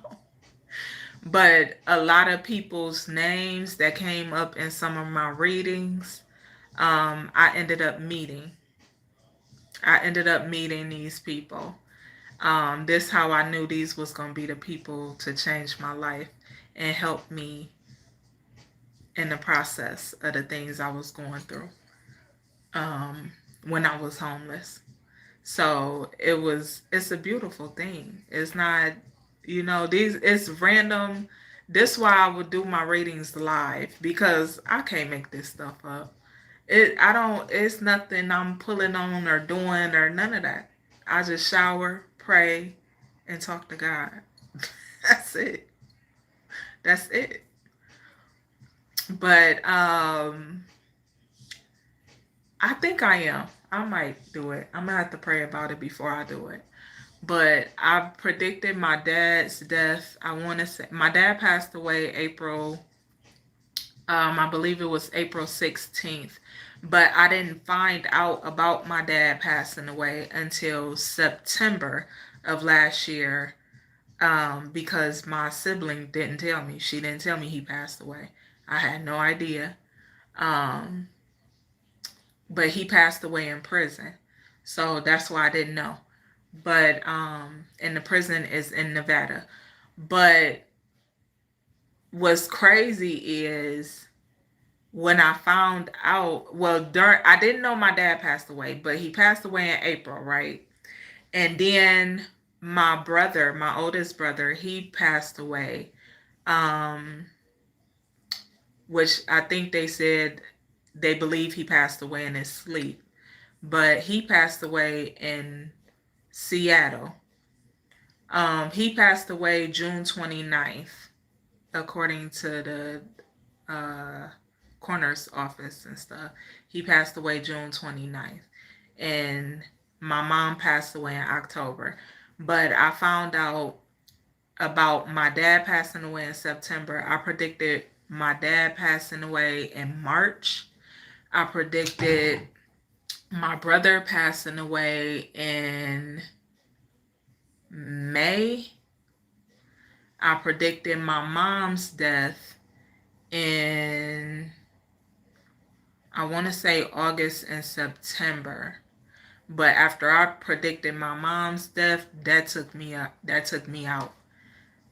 but a lot of people's names that came up in some of my readings, I ended up meeting. I ended up meeting these people. This how I knew these was gonna be the people to change my life and help me in the process of the things I was going through um, when I was homeless. So it's a beautiful thing. It's not, it's random. This why I would do my readings live because I can't make this stuff up. I don't, it's nothing I'm pulling on or doing or none of that. I just shower, pray, and talk to God. That's it. That's it. But I think I am. I might do it. I'm gonna have to pray about it before I do it. But I predicted my dad's death. I want to say my dad passed away April. I believe it was April 16th. But I didn't find out about my dad passing away until September of last year, because my sibling didn't tell me. She didn't tell me he passed away. I had no idea. Um, but he passed away in prison. So that's why I didn't know. But and the prison is in Nevada. But what's crazy is when I found out, well, I didn't know my dad passed away, but he passed away in April, right? And then my brother, my oldest brother, he passed away, um, which I think they said they believe he passed away in his sleep, but he passed away in Seattle. He passed away June 29th, according to the uh, coroner's office and stuff. He passed away June 29th. And my mom passed away in October. But I found out about my dad passing away in September. I predicted my dad passing away in March. I predicted my brother passing away in May. I predicted my mom's death in, I want to say, August and September. But after I predicted my mom's death, that took me up. That took me out.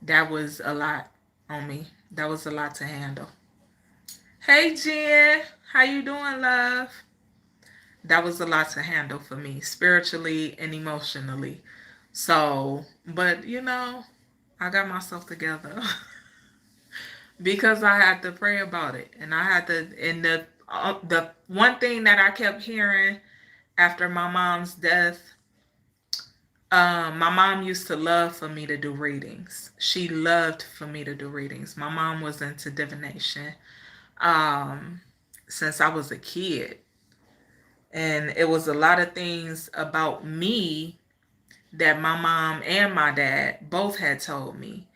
That was a lot on me. That was a lot to handle. Hey Jen, how you doing, love? That was a lot to handle for me, spiritually and emotionally. So, but I got myself together because I had to pray about it, and I had to. And the one thing that I kept hearing after my mom's death, my mom used to love for me to do readings. She loved for me to do readings. My mom was into divination um, since I was a kid. And it was a lot of things about me that my mom and my dad both had told me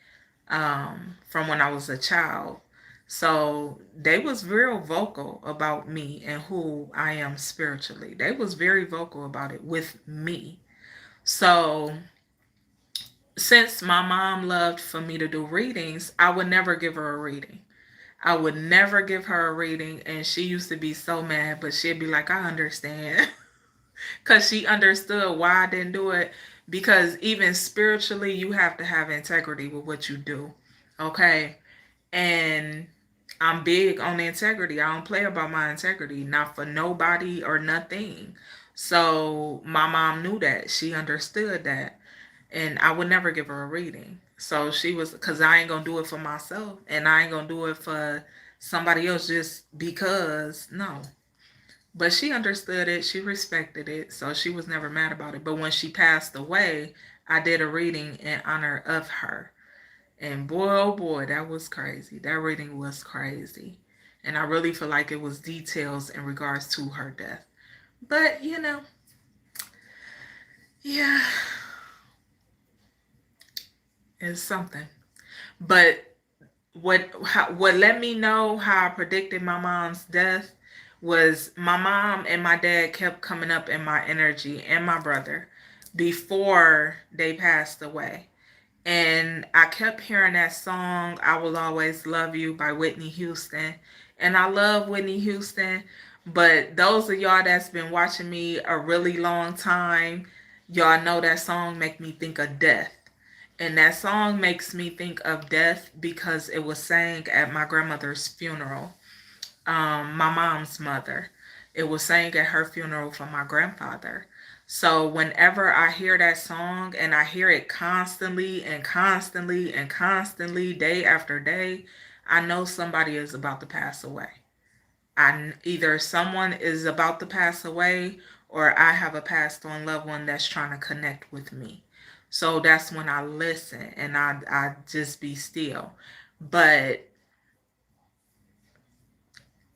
from when I was a child. So they was real vocal about me and who I am spiritually. They was very vocal about it with me. So since my mom loved for me to do readings, I would never give her a reading. I would never give her a reading, and she used to be so mad, but she'd be like, I understand. Because she understood why I didn't do it. Because even spiritually, you have to have integrity with what you do. Okay? And I'm big on integrity. I don't play about my integrity, not for nobody or nothing. So my mom knew that. She understood that. And I would never give her a reading. So she was, because I ain't going to do it for myself. And I ain't going to do it for somebody else just because. No. But she understood it. She respected it. So she was never mad about it. But when she passed away, I did a reading in honor of her. And boy, oh boy, that was crazy. That reading was crazy. And I really feel like it was details in regards to her death. But, yeah, it's something. But what let me know how I predicted my mom's death was my mom and my dad kept coming up in my energy, and my brother, before they passed away. And I kept hearing that song, I Will Always Love You by Whitney Houston. And I love Whitney Houston, but those of y'all that's been watching me a really long time, y'all know that song make me think of death. And that song makes me think of death because it was sang at my grandmother's funeral. my mom's mother. It was sang at her funeral for my grandfather. So whenever I hear that song and I hear it constantly and constantly and constantly, day after day, I know somebody is about to pass away. Either someone is about to pass away or I have a passed on loved one that's trying to connect with me. So that's when I listen and I just be still. But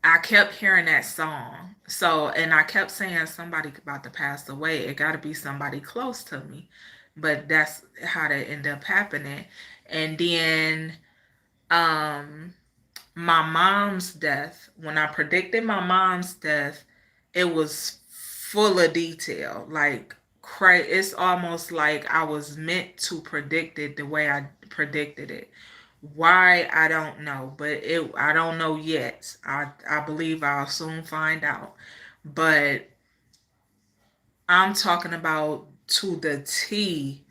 I kept hearing that song. So, and I kept saying somebody about to pass away. It got to be somebody close to me. But that's how that ended up happening. And then um my mom's death, when I predicted my mom's death, it was full of detail. Like it's almost like I was meant to predict it the way I predicted it. Why, I don't know, but it I don't know yet. I believe I'll soon find out. But I'm talking about to the T,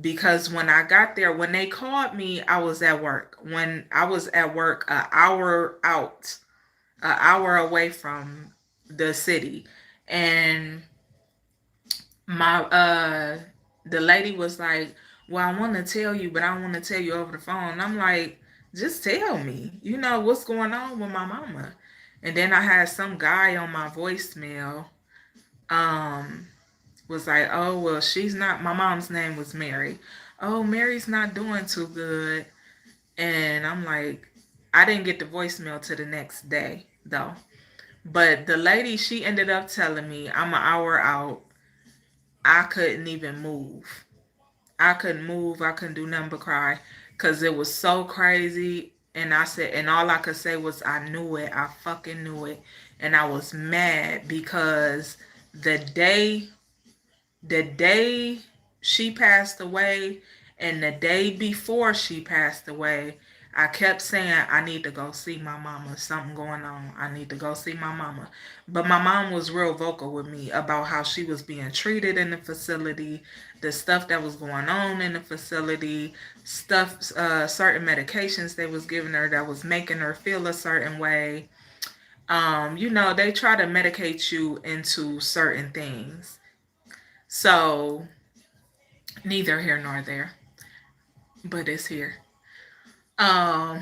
because when I got there, when they called me, I was at work. When I was at work, an hour out, an hour away from the city, and my the lady was like, "Well, I want to tell you, but I want to tell you over the phone." I'm like, "Just tell me, you know what's going on with my mama." And then I had some guy on my voicemail, um, was like, "Oh, well, she's not." My mom's name was Mary. "Oh, Mary's not doing too good." And I'm like, I didn't get the voicemail to the next day though. But the lady, she ended up telling me I'm an hour out. I couldn't even move. I couldn't move. I couldn't do nothing but cry because it was so crazy. And I said, and all I could say was, I knew it. I fucking knew it. And I was mad because the day the day she passed away and the day before she passed away, I kept saying, I need to go see my mama. Something going on. I need to go see my mama. But my mom was real vocal with me about how she was being treated in the facility, the stuff that was going on in the facility, certain medications they was giving her that was making her feel a certain way. They try to medicate you into certain things. So neither here nor there, but it's here. Um,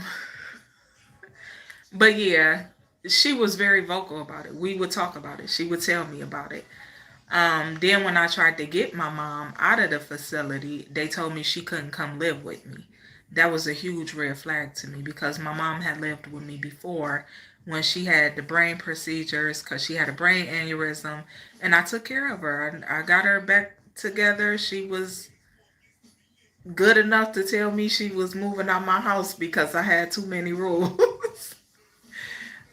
but yeah, she was very vocal about it. We would talk about it. She would tell me about it. Then when I tried to get my mom out of the facility, they told me she couldn't come live with me. That was a huge red flag to me because my mom had lived with me before when she had the brain procedures because she had a brain aneurysm, and I took care of her. I got her back together. She was good enough to tell me she was moving out my house because I had too many rules.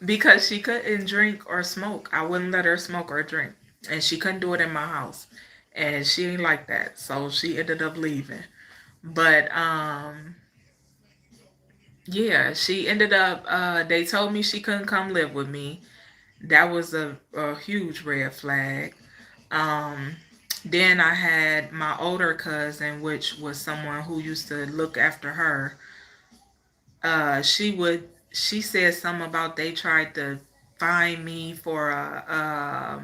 Because she couldn't drink or smoke. I wouldn't let her smoke or drink. And she couldn't do it in my house. And she ain't like that. So she ended up leaving. But yeah, she ended up they told me she couldn't come live with me. That was a huge red flag. Um then I had my older cousin, which was someone who used to look after her. She said something about they tried to find me for a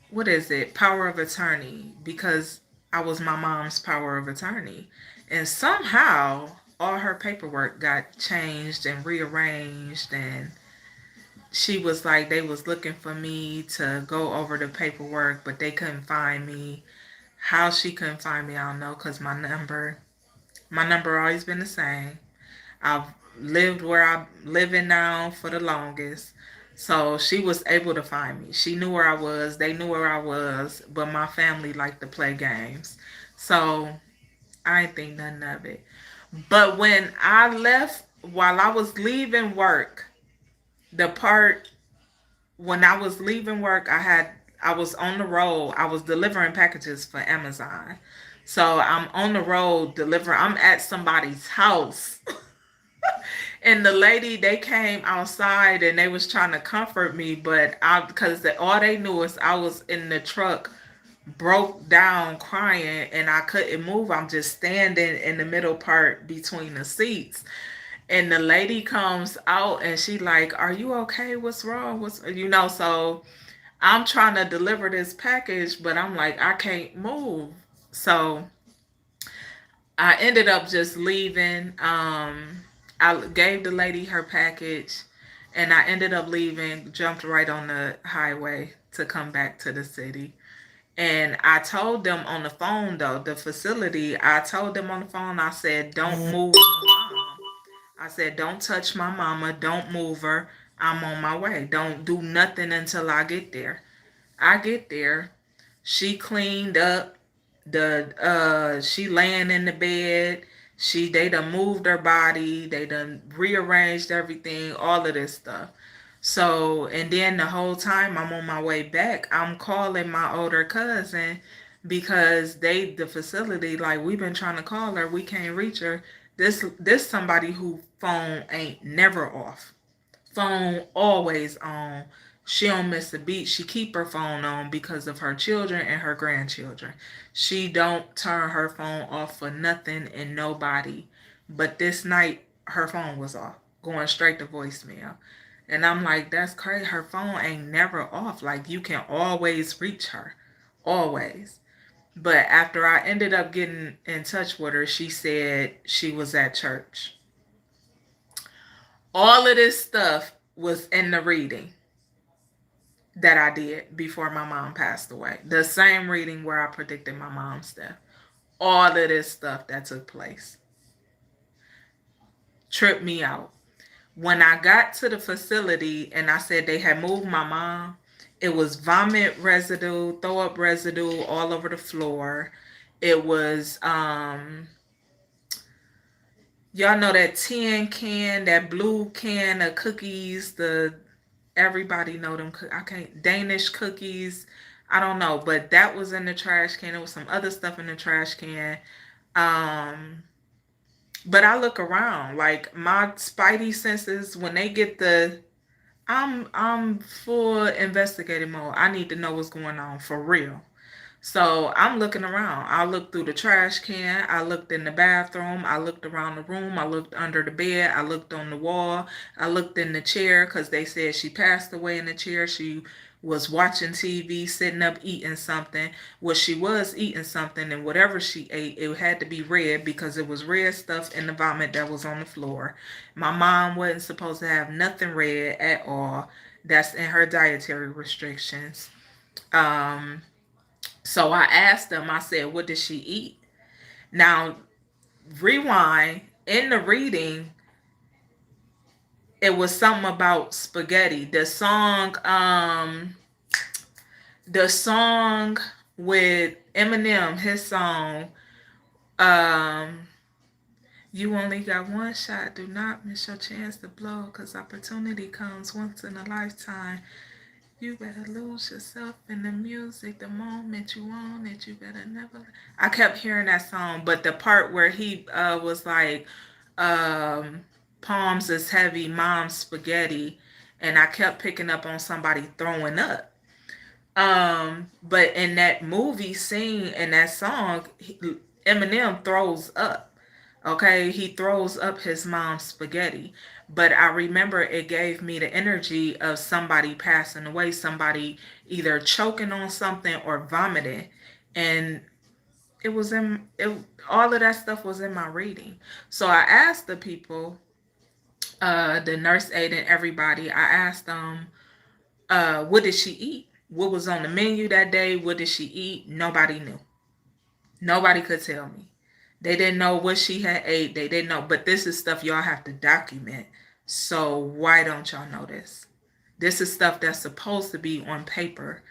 what is it, power of attorney, because I was my mom's power of attorney, and somehow all her paperwork got changed and rearranged, and she was like they was looking for me to go over the paperwork, but they couldn't find me. How she couldn't find me, I don't know, because my number always been the same. I've lived where I'm living now for the longest. So she was able to find me. She knew where I was. They knew where I was. But my family liked to play games. So I ain't think nothing of it. But when I left, while I was leaving work, the part when I was leaving work, I was on the road. I was delivering packages for Amazon. So I'm on the road delivering. I'm at somebody's house. And the lady, they came outside and they was trying to comfort me, but because all they knew is I was in the truck, broke down crying, and I couldn't move. I'm just standing in the middle part between the seats. And the lady comes out and she like, "Are you okay? What's wrong? So I'm trying to deliver this package, but I'm like, I can't move. So I ended up just leaving. I gave the lady her package and I ended up leaving, jumped right on the highway to come back to the city. And I told them on the phone, though, the facility, I told them on the phone, I said, don't move my mom. I said, don't touch my mama. Don't move her. I'm on my way. Don't do nothing until I get there. I get there. She cleaned up. She laying in the bed. They done moved her body. They done rearranged everything, all of this stuff. So, and then the whole time I'm on my way back, I'm calling my older cousin because the facility, like, we've been trying to call her, we can't reach her. This somebody who phone ain't never off. Phone always on. She don't miss a beat. She keep her phone on because of her children and her grandchildren. She don't turn her phone off for nothing and nobody. But this night her phone was off, going straight to voicemail. And I'm like, that's crazy. Her phone ain't never off. Like, you can always reach her. Always. But after I ended up getting in touch with her, she said she was at church. All of this stuff was in the reading that I did before my mom passed away. The same reading where I predicted my mom's death. All of this stuff that took place tripped me out. When I got to the facility and I said they had moved my mom, it was vomit residue, throw up residue all over the floor. It was y'all know that tin can, that blue can of cookies, everybody know them. I can't Danish cookies. I don't know, but that was in the trash can. There was some other stuff in the trash can. Um, but I look around, like my spidey senses when they get I'm full investigative mode. I need to know what's going on for real. So I'm looking around. I looked through the trash can. I looked in the bathroom. I looked around the room. I looked under the bed. I looked on the wall. I looked in the chair because they said she passed away in the chair. She was watching TV, sitting up eating something. Well, she was eating something, and whatever she ate, it had to be red because it was red stuff in the vomit that was on the floor. My mom wasn't supposed to have nothing red at all. That's in her dietary restrictions. Um, so I asked them, I said, what did she eat? Now, rewind, in the reading, it was something about spaghetti. The song with Eminem, his song, um, you only got one shot, do not miss your chance to blow, because opportunity comes once in a lifetime. You better lose yourself in the music the moment you own it. You better never. I kept hearing that song, but the part where he was like, um, palms is heavy, mom's spaghetti, and I kept picking up on somebody throwing up. But in that movie scene in that song, Eminem throws up. Okay, he throws up his mom's spaghetti. But I remember it gave me the energy of somebody passing away, somebody either choking on something or vomiting. And it was in it all of that stuff was in my reading. So I asked the people, the nurse aide and everybody, I asked them, what did she eat? What was on the menu that day? What did she eat? Nobody knew. Nobody could tell me. They didn't know what she had ate. They didn't know. But this is stuff y'all have to document. So why don't y'all know this? This is stuff that's supposed to be on paper.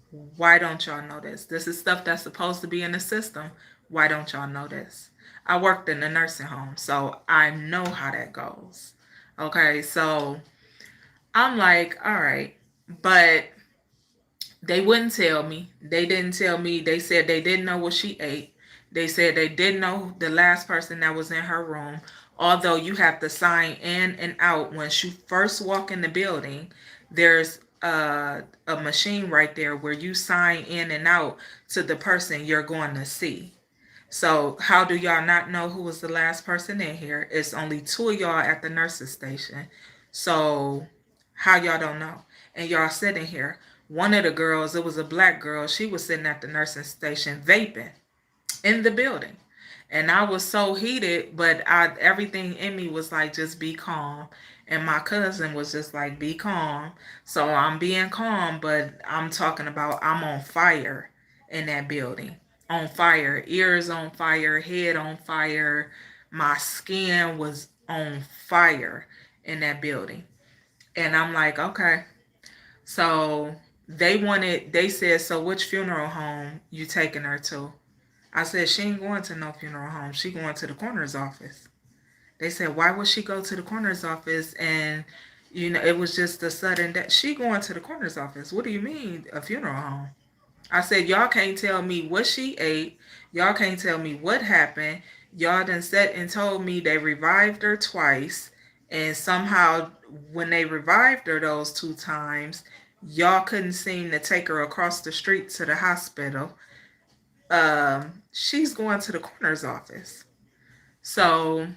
Why don't y'all know this? This is stuff that's supposed to be in the system. Why don't y'all know this? I worked in a nursing home, so I know how that goes. Okay, so I'm like, all right, but they wouldn't tell me. They didn't tell me. They said they didn't know what she ate. They said they didn't know the last person that was in her room. Although you have to sign in and out when you first walk in the building, there's a machine right there where you sign in and out to the person you're going to see. So how do y'all not know who was the last person in here? It's only two of y'all at the nurse's station. So how y'all don't know? And y'all sitting here. One of the girls, it was a black girl, she was sitting at the nursing station vaping in the building. And I was so heated, but everything in me was like, just be calm. And my cousin was just like, be calm. So I'm being calm, but I'm talking about I'm on fire in that building. On fire. Ears on fire, head on fire. My skin was on fire in that building. And I'm like, okay. So they said, so which funeral home you taking her to? I said, she ain't going to no funeral home. She going to the coroner's office. They said, why would she go to the coroner's office? And, it was just a sudden that she going to the coroner's office. What do you mean a funeral home? I said, y'all can't tell me what she ate. Y'all can't tell me what happened. Y'all done sat and told me they revived her twice. And somehow when they revived her those two times, y'all couldn't seem to take her across the street to the hospital. She's going to the coroner's office. So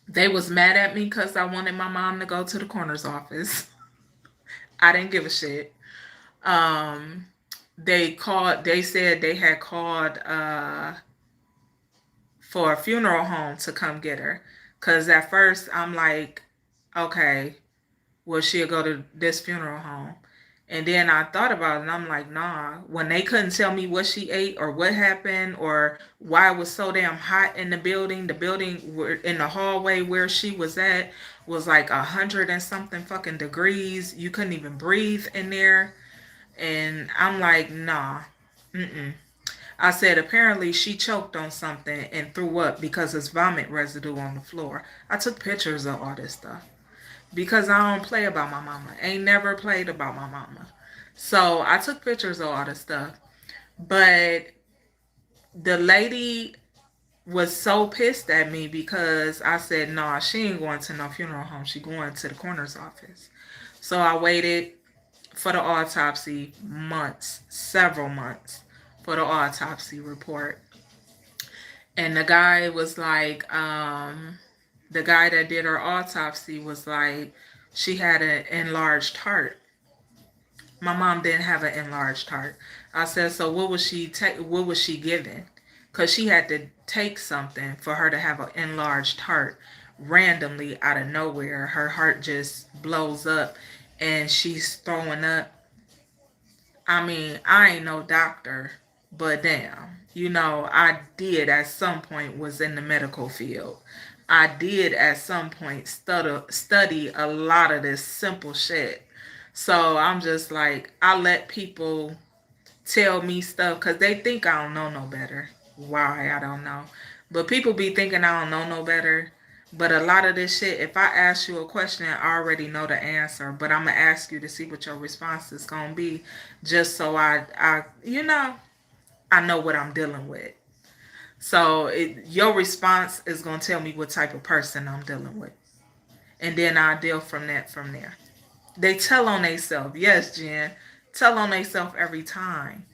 they was mad at me because I wanted my mom to go to the coroner's office. I didn't give a shit. Um, they said they had called for a funeral home to come get her. Because at first I'm like, okay, well, she'll go to this funeral home. And then I thought about it and I'm like, nah. When they couldn't tell me what she ate or what happened or why it was so damn hot in the building in the hallway where she was at was like 100 and something fucking degrees. You couldn't even breathe in there. And I'm like, nah. Mm-mm. I said, apparently she choked on something and threw up because there's vomit residue on the floor. I took pictures of all this stuff because I don't play about my mama. Ain't never played about my mama. So I took pictures of all the stuff. But the lady was so pissed at me because I said, nah, she ain't going to no funeral home. She going to the coroner's office. So I waited for the autopsy months, several months for the autopsy report. And the guy that did her autopsy was like, she had an enlarged heart. My mom didn't have an enlarged heart. I said, so what was she what was she given? Cuz she had to take something for her to have an enlarged heart. Randomly out of nowhere, her heart just blows up and she's throwing up. I mean, I ain't no doctor, but damn, I did at some point was in the medical field. I did at some point study a lot of this simple shit. So I'm just like, I let people tell me stuff because they think I don't know no better. Why? I don't know. But people be thinking I don't know no better. But a lot of this shit, if I ask you a question, I already know the answer. But I'm going to ask you to see what your response is going to be just so I know what I'm dealing with. So your response is going to tell me what type of person I'm dealing with. And then I'll deal from there. They tell on themselves. Yes, Jen. Tell on themselves every time.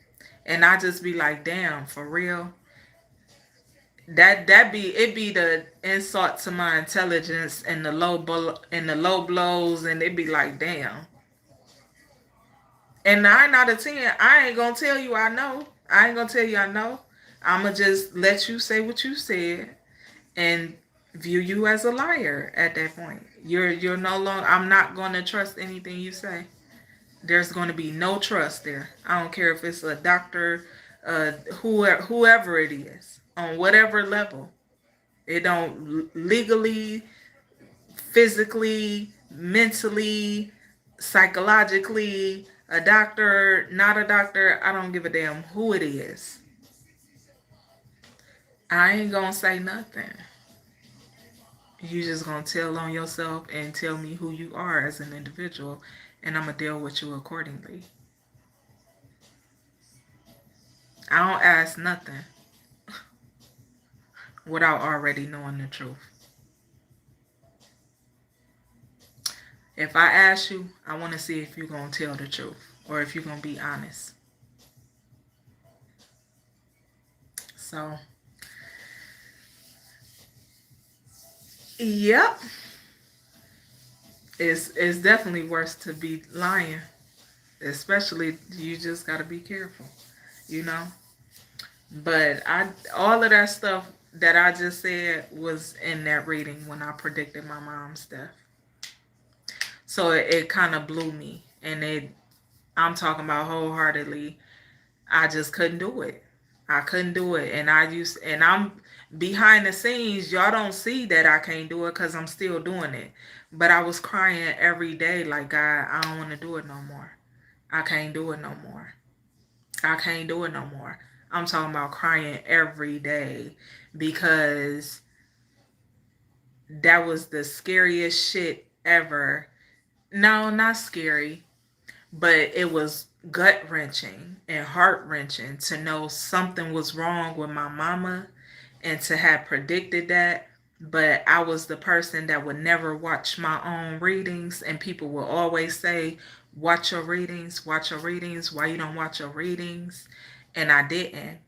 And I just be like, damn, for real. It be the insult to my intelligence and the low blows and it be like, damn. And 9 out of 10, I ain't gonna tell you I know. I ain't gonna tell you I know. I'ma just let you say what you said and view you as a liar at that point. You're no longer I'm not gonna trust anything you say. There's going to be no trust there. I don't care if it's a doctor, whoever it is, on whatever level. It don't legally, physically, mentally, psychologically, a doctor, not a doctor. I don't give a damn who it is. I ain't gonna say nothing. You just gonna tell on yourself and tell me who you are as an individual, and I'm gonna deal with you accordingly. I don't ask nothing without already knowing the truth. If I ask you, I want to see if you're going to tell the truth or if you're going to be honest. So Yep. It's definitely worse to be lying. Especially you just gotta be careful, you know? But I all of that stuff that I just said was in that reading when I predicted my mom's death. So it kind of blew me. And I'm talking about wholeheartedly. I just couldn't do it. I couldn't do it. And I'm behind the scenes. Y'all don't see that I can't do it because I'm still doing it. But I was crying every day like, God, I don't want to do it no more. I can't do it no more. I can't do it no more. I'm talking about crying every day because that was the scariest shit ever. No, not scary, but it was gut wrenching and heart wrenching to know something was wrong with my mama and to have predicted that. But I was the person that would never watch my own readings, and people will always say, watch your readings, watch your readings. Why you don't watch your readings? And I didn't.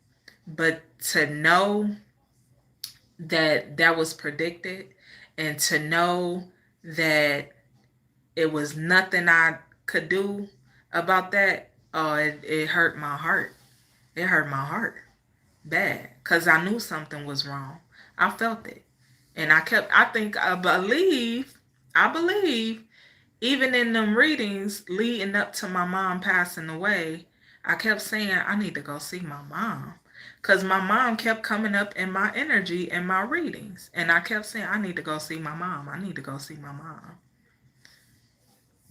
But to know that that was predicted and to know that it was nothing I could do about that, oh, it hurt my heart. It hurt my heart bad because I knew something was wrong. I felt it. And I believe, even in them readings leading up to my mom passing away, I kept saying, I need to go see my mom. Because my mom kept coming up in my energy in my readings. And I kept saying, I need to go see my mom. I need to go see my mom.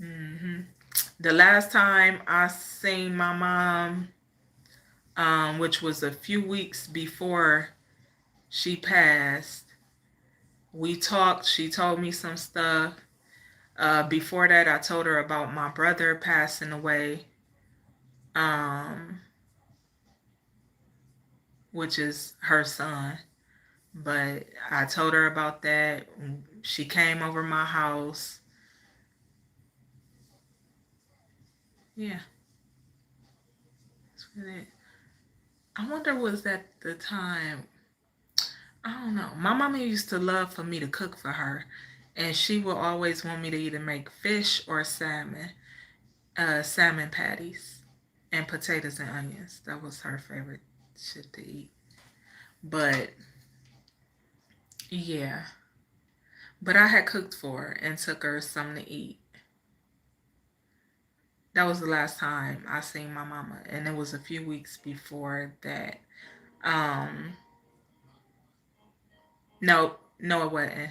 hmm The last time I seen my mom, which was a few weeks before she passed, we talked. She told me some stuff. Before that, I told her about my brother passing away, um, which is her son. But I told her about that. She came over my house. Yeah, that's it. I wonder was that the time. I don't know. My mama used to love for me to cook for her, and she would always want me to either make fish or salmon, salmon patties, and potatoes and onions. That was her favorite shit to eat. But yeah, but I had cooked for her and took her something to eat. That was the last time I seen my mama, and it was a few weeks before that. Um, no, no, it wasn't.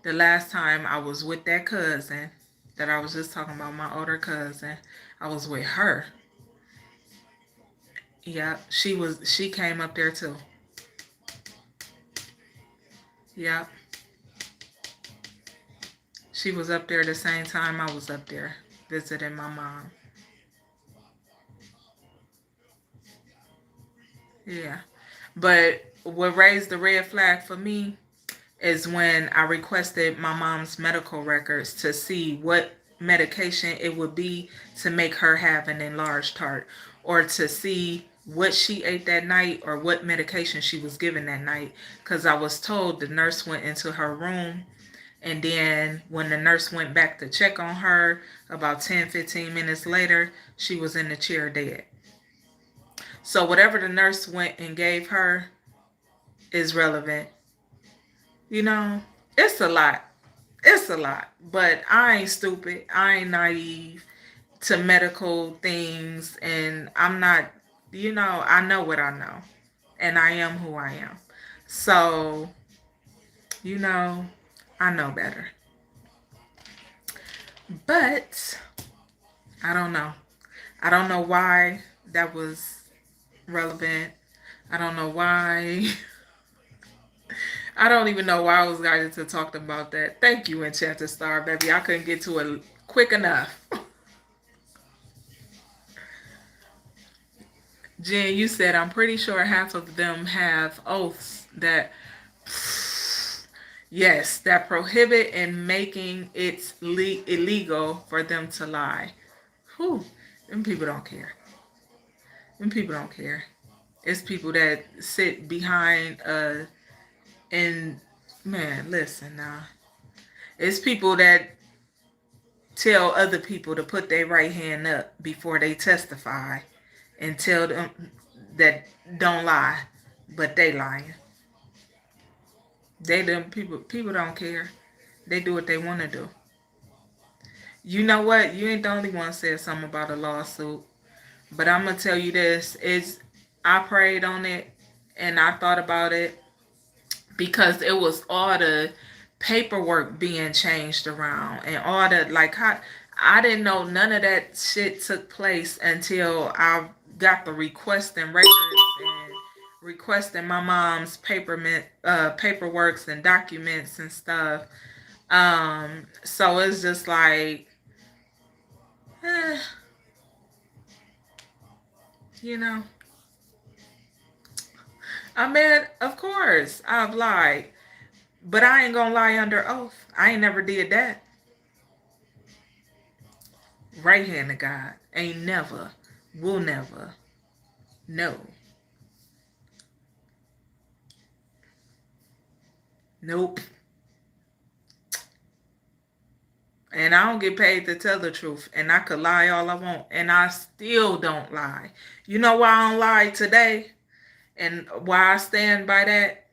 The last time I was with that cousin that I was just talking about, my older cousin, I was with her. Yeah, she came up there too. Yeah, she was up there the same time I was up there visiting my mom. Yeah. But what raised the red flag for me is when I requested my mom's medical records to see what medication it would be to make her have an enlarged heart, or to see what she ate that night or what medication she was given that night. Because I was told the nurse went into her room, and then when the nurse went back to check on her about 10-15 minutes later, she was in the chair dead. So whatever the nurse went and gave her is relevant. You know, it's a lot. It's a lot. But I ain't stupid. I ain't naive to medical things. And I'm not, I know what I know. And I am who I am. So, you know, I know better. But I don't know. I don't know why that was relevant. I don't know why. I don't even know why I was guided to talk about that. Thank you, Enchanted Star, baby. I couldn't get to it quick enough. Jen, you said I'm pretty sure half of them have oaths that, yes, that prohibit and making it illegal for them to lie. Whew, them people don't care. Them people don't care. It's people that sit behind in Man, listen now. It's people that tell other people to put their right hand up before they testify and tell them that don't lie, but they lying. They them people don't care. They do what they want to do. You know what? You ain't the only one said something about a lawsuit. But I'm gonna tell you this: is I prayed on it and I thought about it because it was all the paperwork being changed around and all the like. I didn't know none of that shit took place until I got the requesting records and requesting my mom's paperworks and documents and stuff. So it's just like, eh, you know, I mean, of course I've lied, but I ain't gonna lie under oath. I ain't never did that. Right hand of God. Ain't never. Will never. No. Nope. And I don't get paid to tell the truth. And I could lie all I want. And I still don't lie. You know why I don't lie today? And why I stand by that?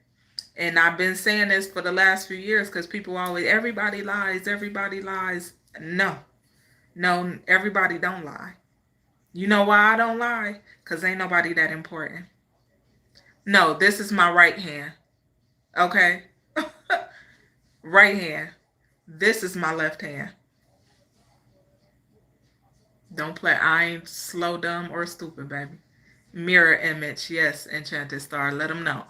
And I've been saying this for the last few years because people always, everybody lies, everybody lies. No. No, everybody don't lie. You know why I don't lie? Because ain't nobody that important. No, this is my right hand. Okay? Right hand. This is my left hand. Don't play. I ain't slow, dumb, or stupid, baby. Mirror image. Yes, Enchanted Star. Let them know.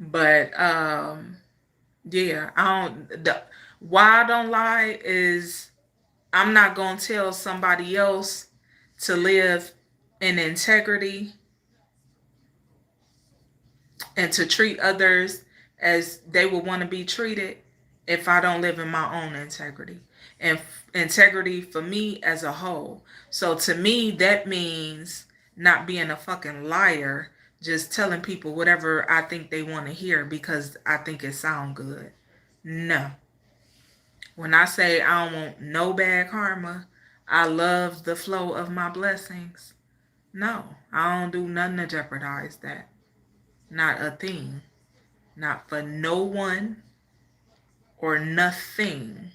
But, yeah. Why I don't lie is I'm not going to tell somebody else to live in integrity and to treat others as they would want to be treated if I don't live in my own integrity. And integrity for me as a whole. So to me, that means not being a fucking liar, just telling people whatever I think they want to hear because I think it sounds good. No. When I say I don't want no bad karma, I love the flow of my blessings. No, I don't do nothing to jeopardize that. Not a thing. Not for no one or nothing.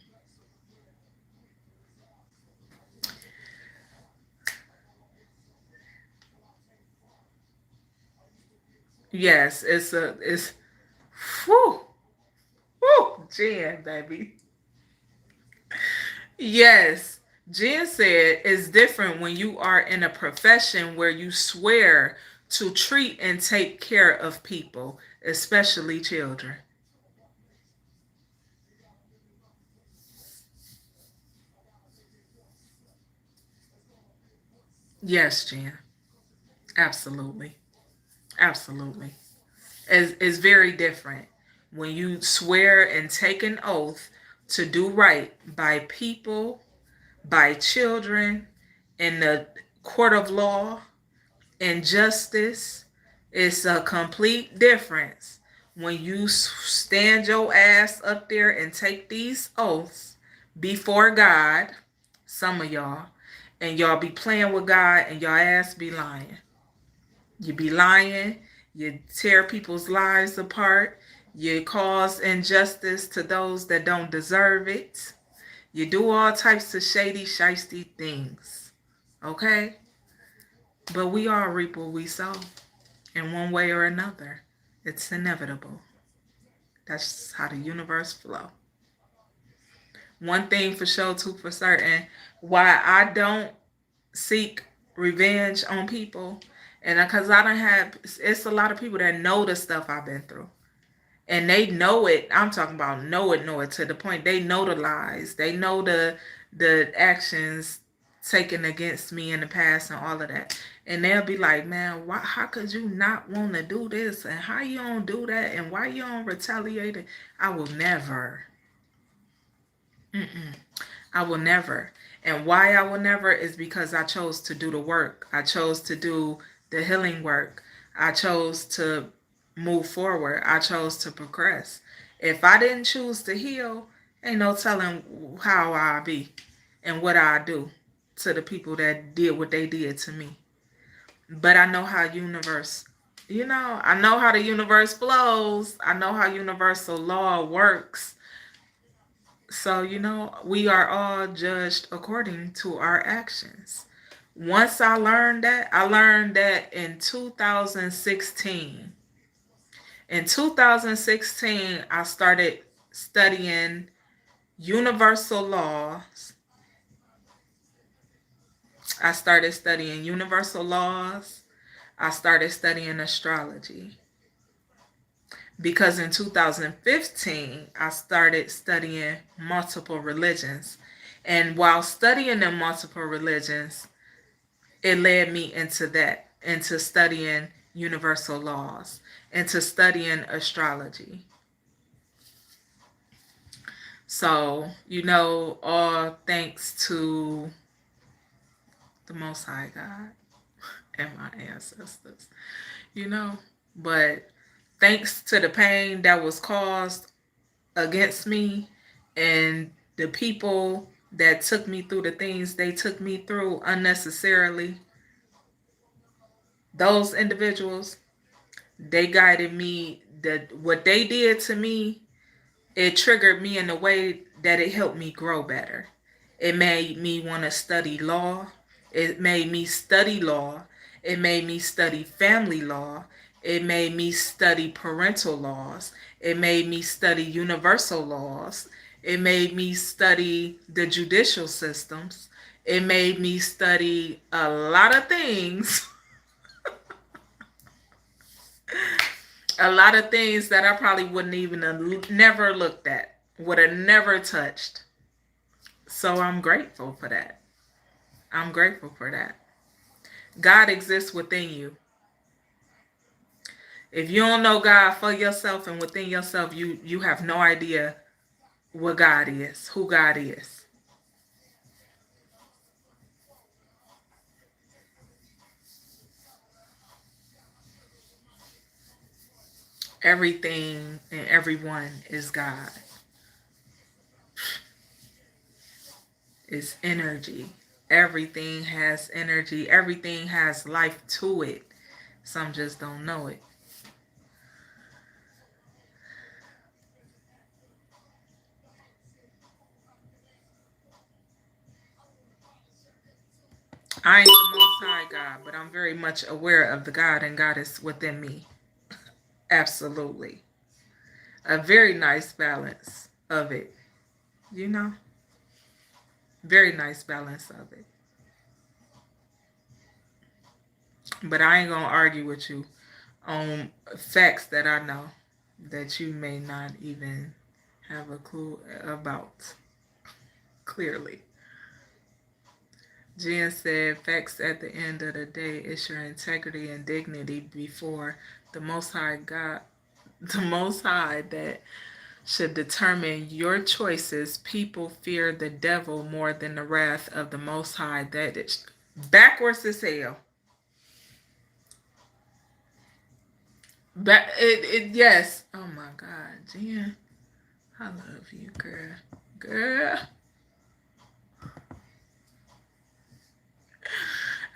Yes, it's whew, whew, Jen, baby. Yes. Jen said it's different when you are in a profession where you swear to treat and take care of people, especially children. Yes, Jen. Absolutely. Absolutely. It's very different when you swear and take an oath to do right by people, by children, in the court of law and justice. It's a complete difference when you stand your ass up there and take these oaths before God, some of y'all, and y'all be playing with God and y'all ass be lying. You be lying, you tear people's lives apart, you cause injustice to those that don't deserve it. You do all types of shady, shisty things. Okay? But we all reap what we sow in one way or another. It's inevitable. That's how the universe flow. One thing for sure, two for certain, why I don't seek revenge on people, and because I don't have, it's a lot of people that know the stuff I've been through. And they know it. I'm talking about know it to the point they know the lies. They know the actions taken against me in the past and all of that. And they'll be like, man, why, how could you not want to do this? And how you don't do that? And why you don't retaliate? I will never. Mm-mm. I will never. And why I will never is because I chose to do the work. I chose to do the healing work. I chose to move forward. I chose to progress. If I didn't choose to heal, ain't no telling how I be and what I do to the people that did what they did to me. But I know how universe, I know how the universe flows. I know how universal law works. So, we are all judged according to our actions. Once I learned that in 2016. In 2016, I started studying universal laws. I started studying universal laws. I started studying astrology. Because in 2015, I started studying multiple religions. And while studying the multiple religions, it led me into studying universal laws, into studying astrology. So, all thanks to the Most High God and my ancestors, you know. But thanks to the pain that was caused against me and the people that took me through the things they took me through unnecessarily, those individuals, they guided me. That what they did to me, it triggered me in a way that it helped me grow better. It made me want to study law. It made me study law. It made me study family law. It made me study parental laws. It made me study universal laws. It made me study the judicial systems. It made me study a lot of things. A lot of things that I probably wouldn't even have never looked at, would have never touched. So I'm grateful for that. I'm grateful for that. God exists within you. If you don't know God for yourself and within yourself, you have no idea what God is, who God is. Everything and everyone is God. It's energy. Everything has energy. Everything has life to it. Some just don't know it. I ain't the most high God, but I'm very much aware of the God and Goddess within me. Absolutely. A very nice balance of it, you know? Very nice balance of it. But I ain't gonna argue with you on facts that I know that you may not even have a clue about clearly. Jen said, facts at the end of the day is your integrity and dignity before the Most High God, the Most High that should determine your choices. People fear the devil more than the wrath of the Most High. That is backwards as hell. Yes. Oh my God, Jen, I love you, girl. Girl,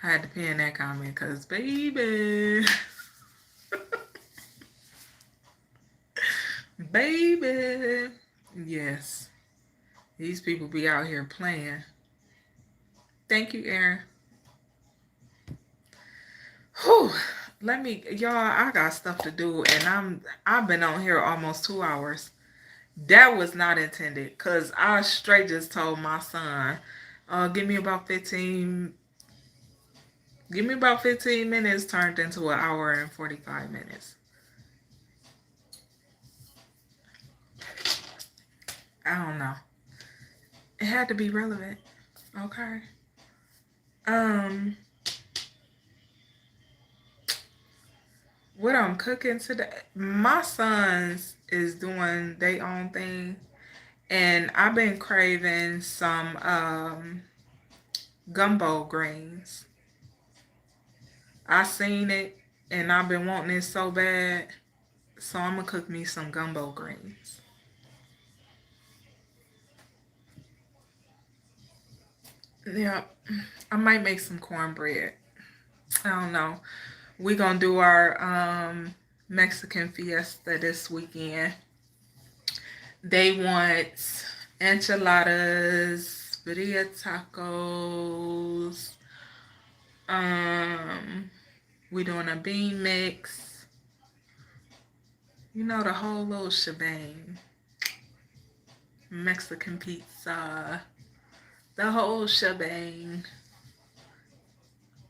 I had to pin that comment because, baby, baby, yes, these people be out here playing. Thank you, Aaron. Whew. Y'all, I got stuff to do, and I've been on here almost 2 hours. That was not intended, cause I straight just told my son, give me about 15. Give me about 15 minutes turned into an hour and 45 minutes. I don't know. It had to be relevant. Okay. Um, what I'm cooking today, my sons is doing their own thing, and I've been craving some gumbo greens. I seen it, and I've been wanting it so bad. So I'm gonna cook me some gumbo greens. Yeah, I might make some cornbread. I don't know. We gonna do our Mexican fiesta this weekend. They want enchiladas, birria tacos. Um, we doing a bean mix. You know, the whole little shebang. Mexican pizza. The whole shebang.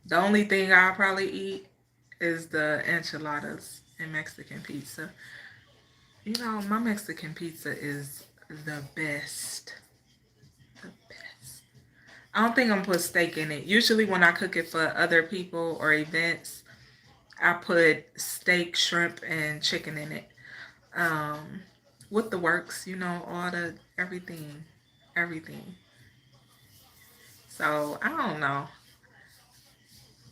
The only thing I'll probably eat is the enchiladas and Mexican pizza. You know, my Mexican pizza is the best. The best. I don't think I'm gonna put steak in it. Usually when I cook it for other people or events, I put steak, shrimp, and chicken in it. Um, with the works, you know, all the everything. Everything. So I don't know.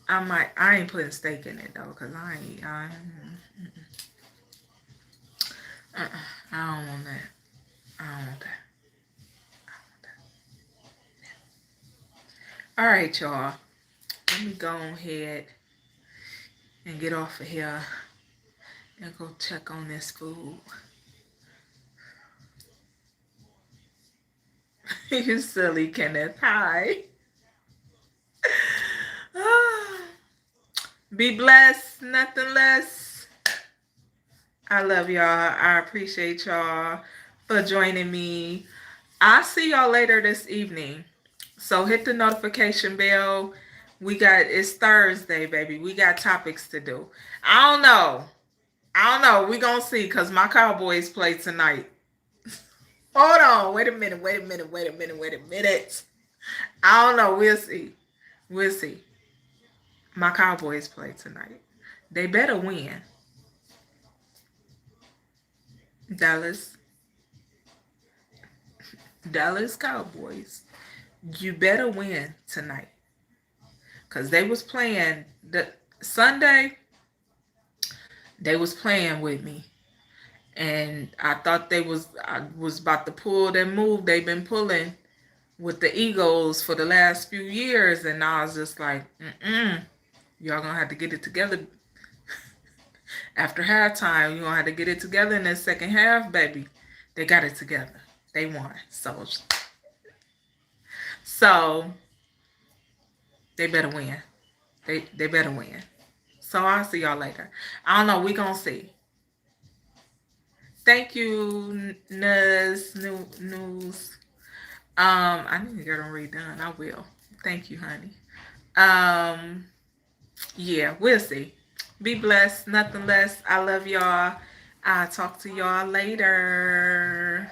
I ain't putting steak in it though, cause uh-uh, I don't want that. I don't want that. All right, y'all. Let me go ahead and get off of here and go check on this food. You silly Kenneth. Hi. Be blessed, nothing less. I love y'all. I appreciate y'all for joining me. I'll see y'all later this evening. So hit the notification bell. It's Thursday, baby. We got topics to do. I don't know. We gonna see because my Cowboys play tonight. Hold on. Wait a minute. I don't know. We'll see. We'll see. My Cowboys play tonight. They better win. Dallas. Dallas Cowboys. You better win tonight. Cause they was playing the Sunday. They was playing with me. And I thought I was about to pull that move they've been pulling with the Eagles for the last few years. And I was just like, y'all gonna have to get it together after halftime. You're gonna have to get it together in the second half, baby. They got it together. They won. So they better win. They better win. So I'll see y'all later. I don't know. We gonna see. Thank you, News. I need to get them redone. I will. Thank you, honey. Yeah, we'll see. Be blessed, nothing less. I love y'all. I'll talk to y'all later.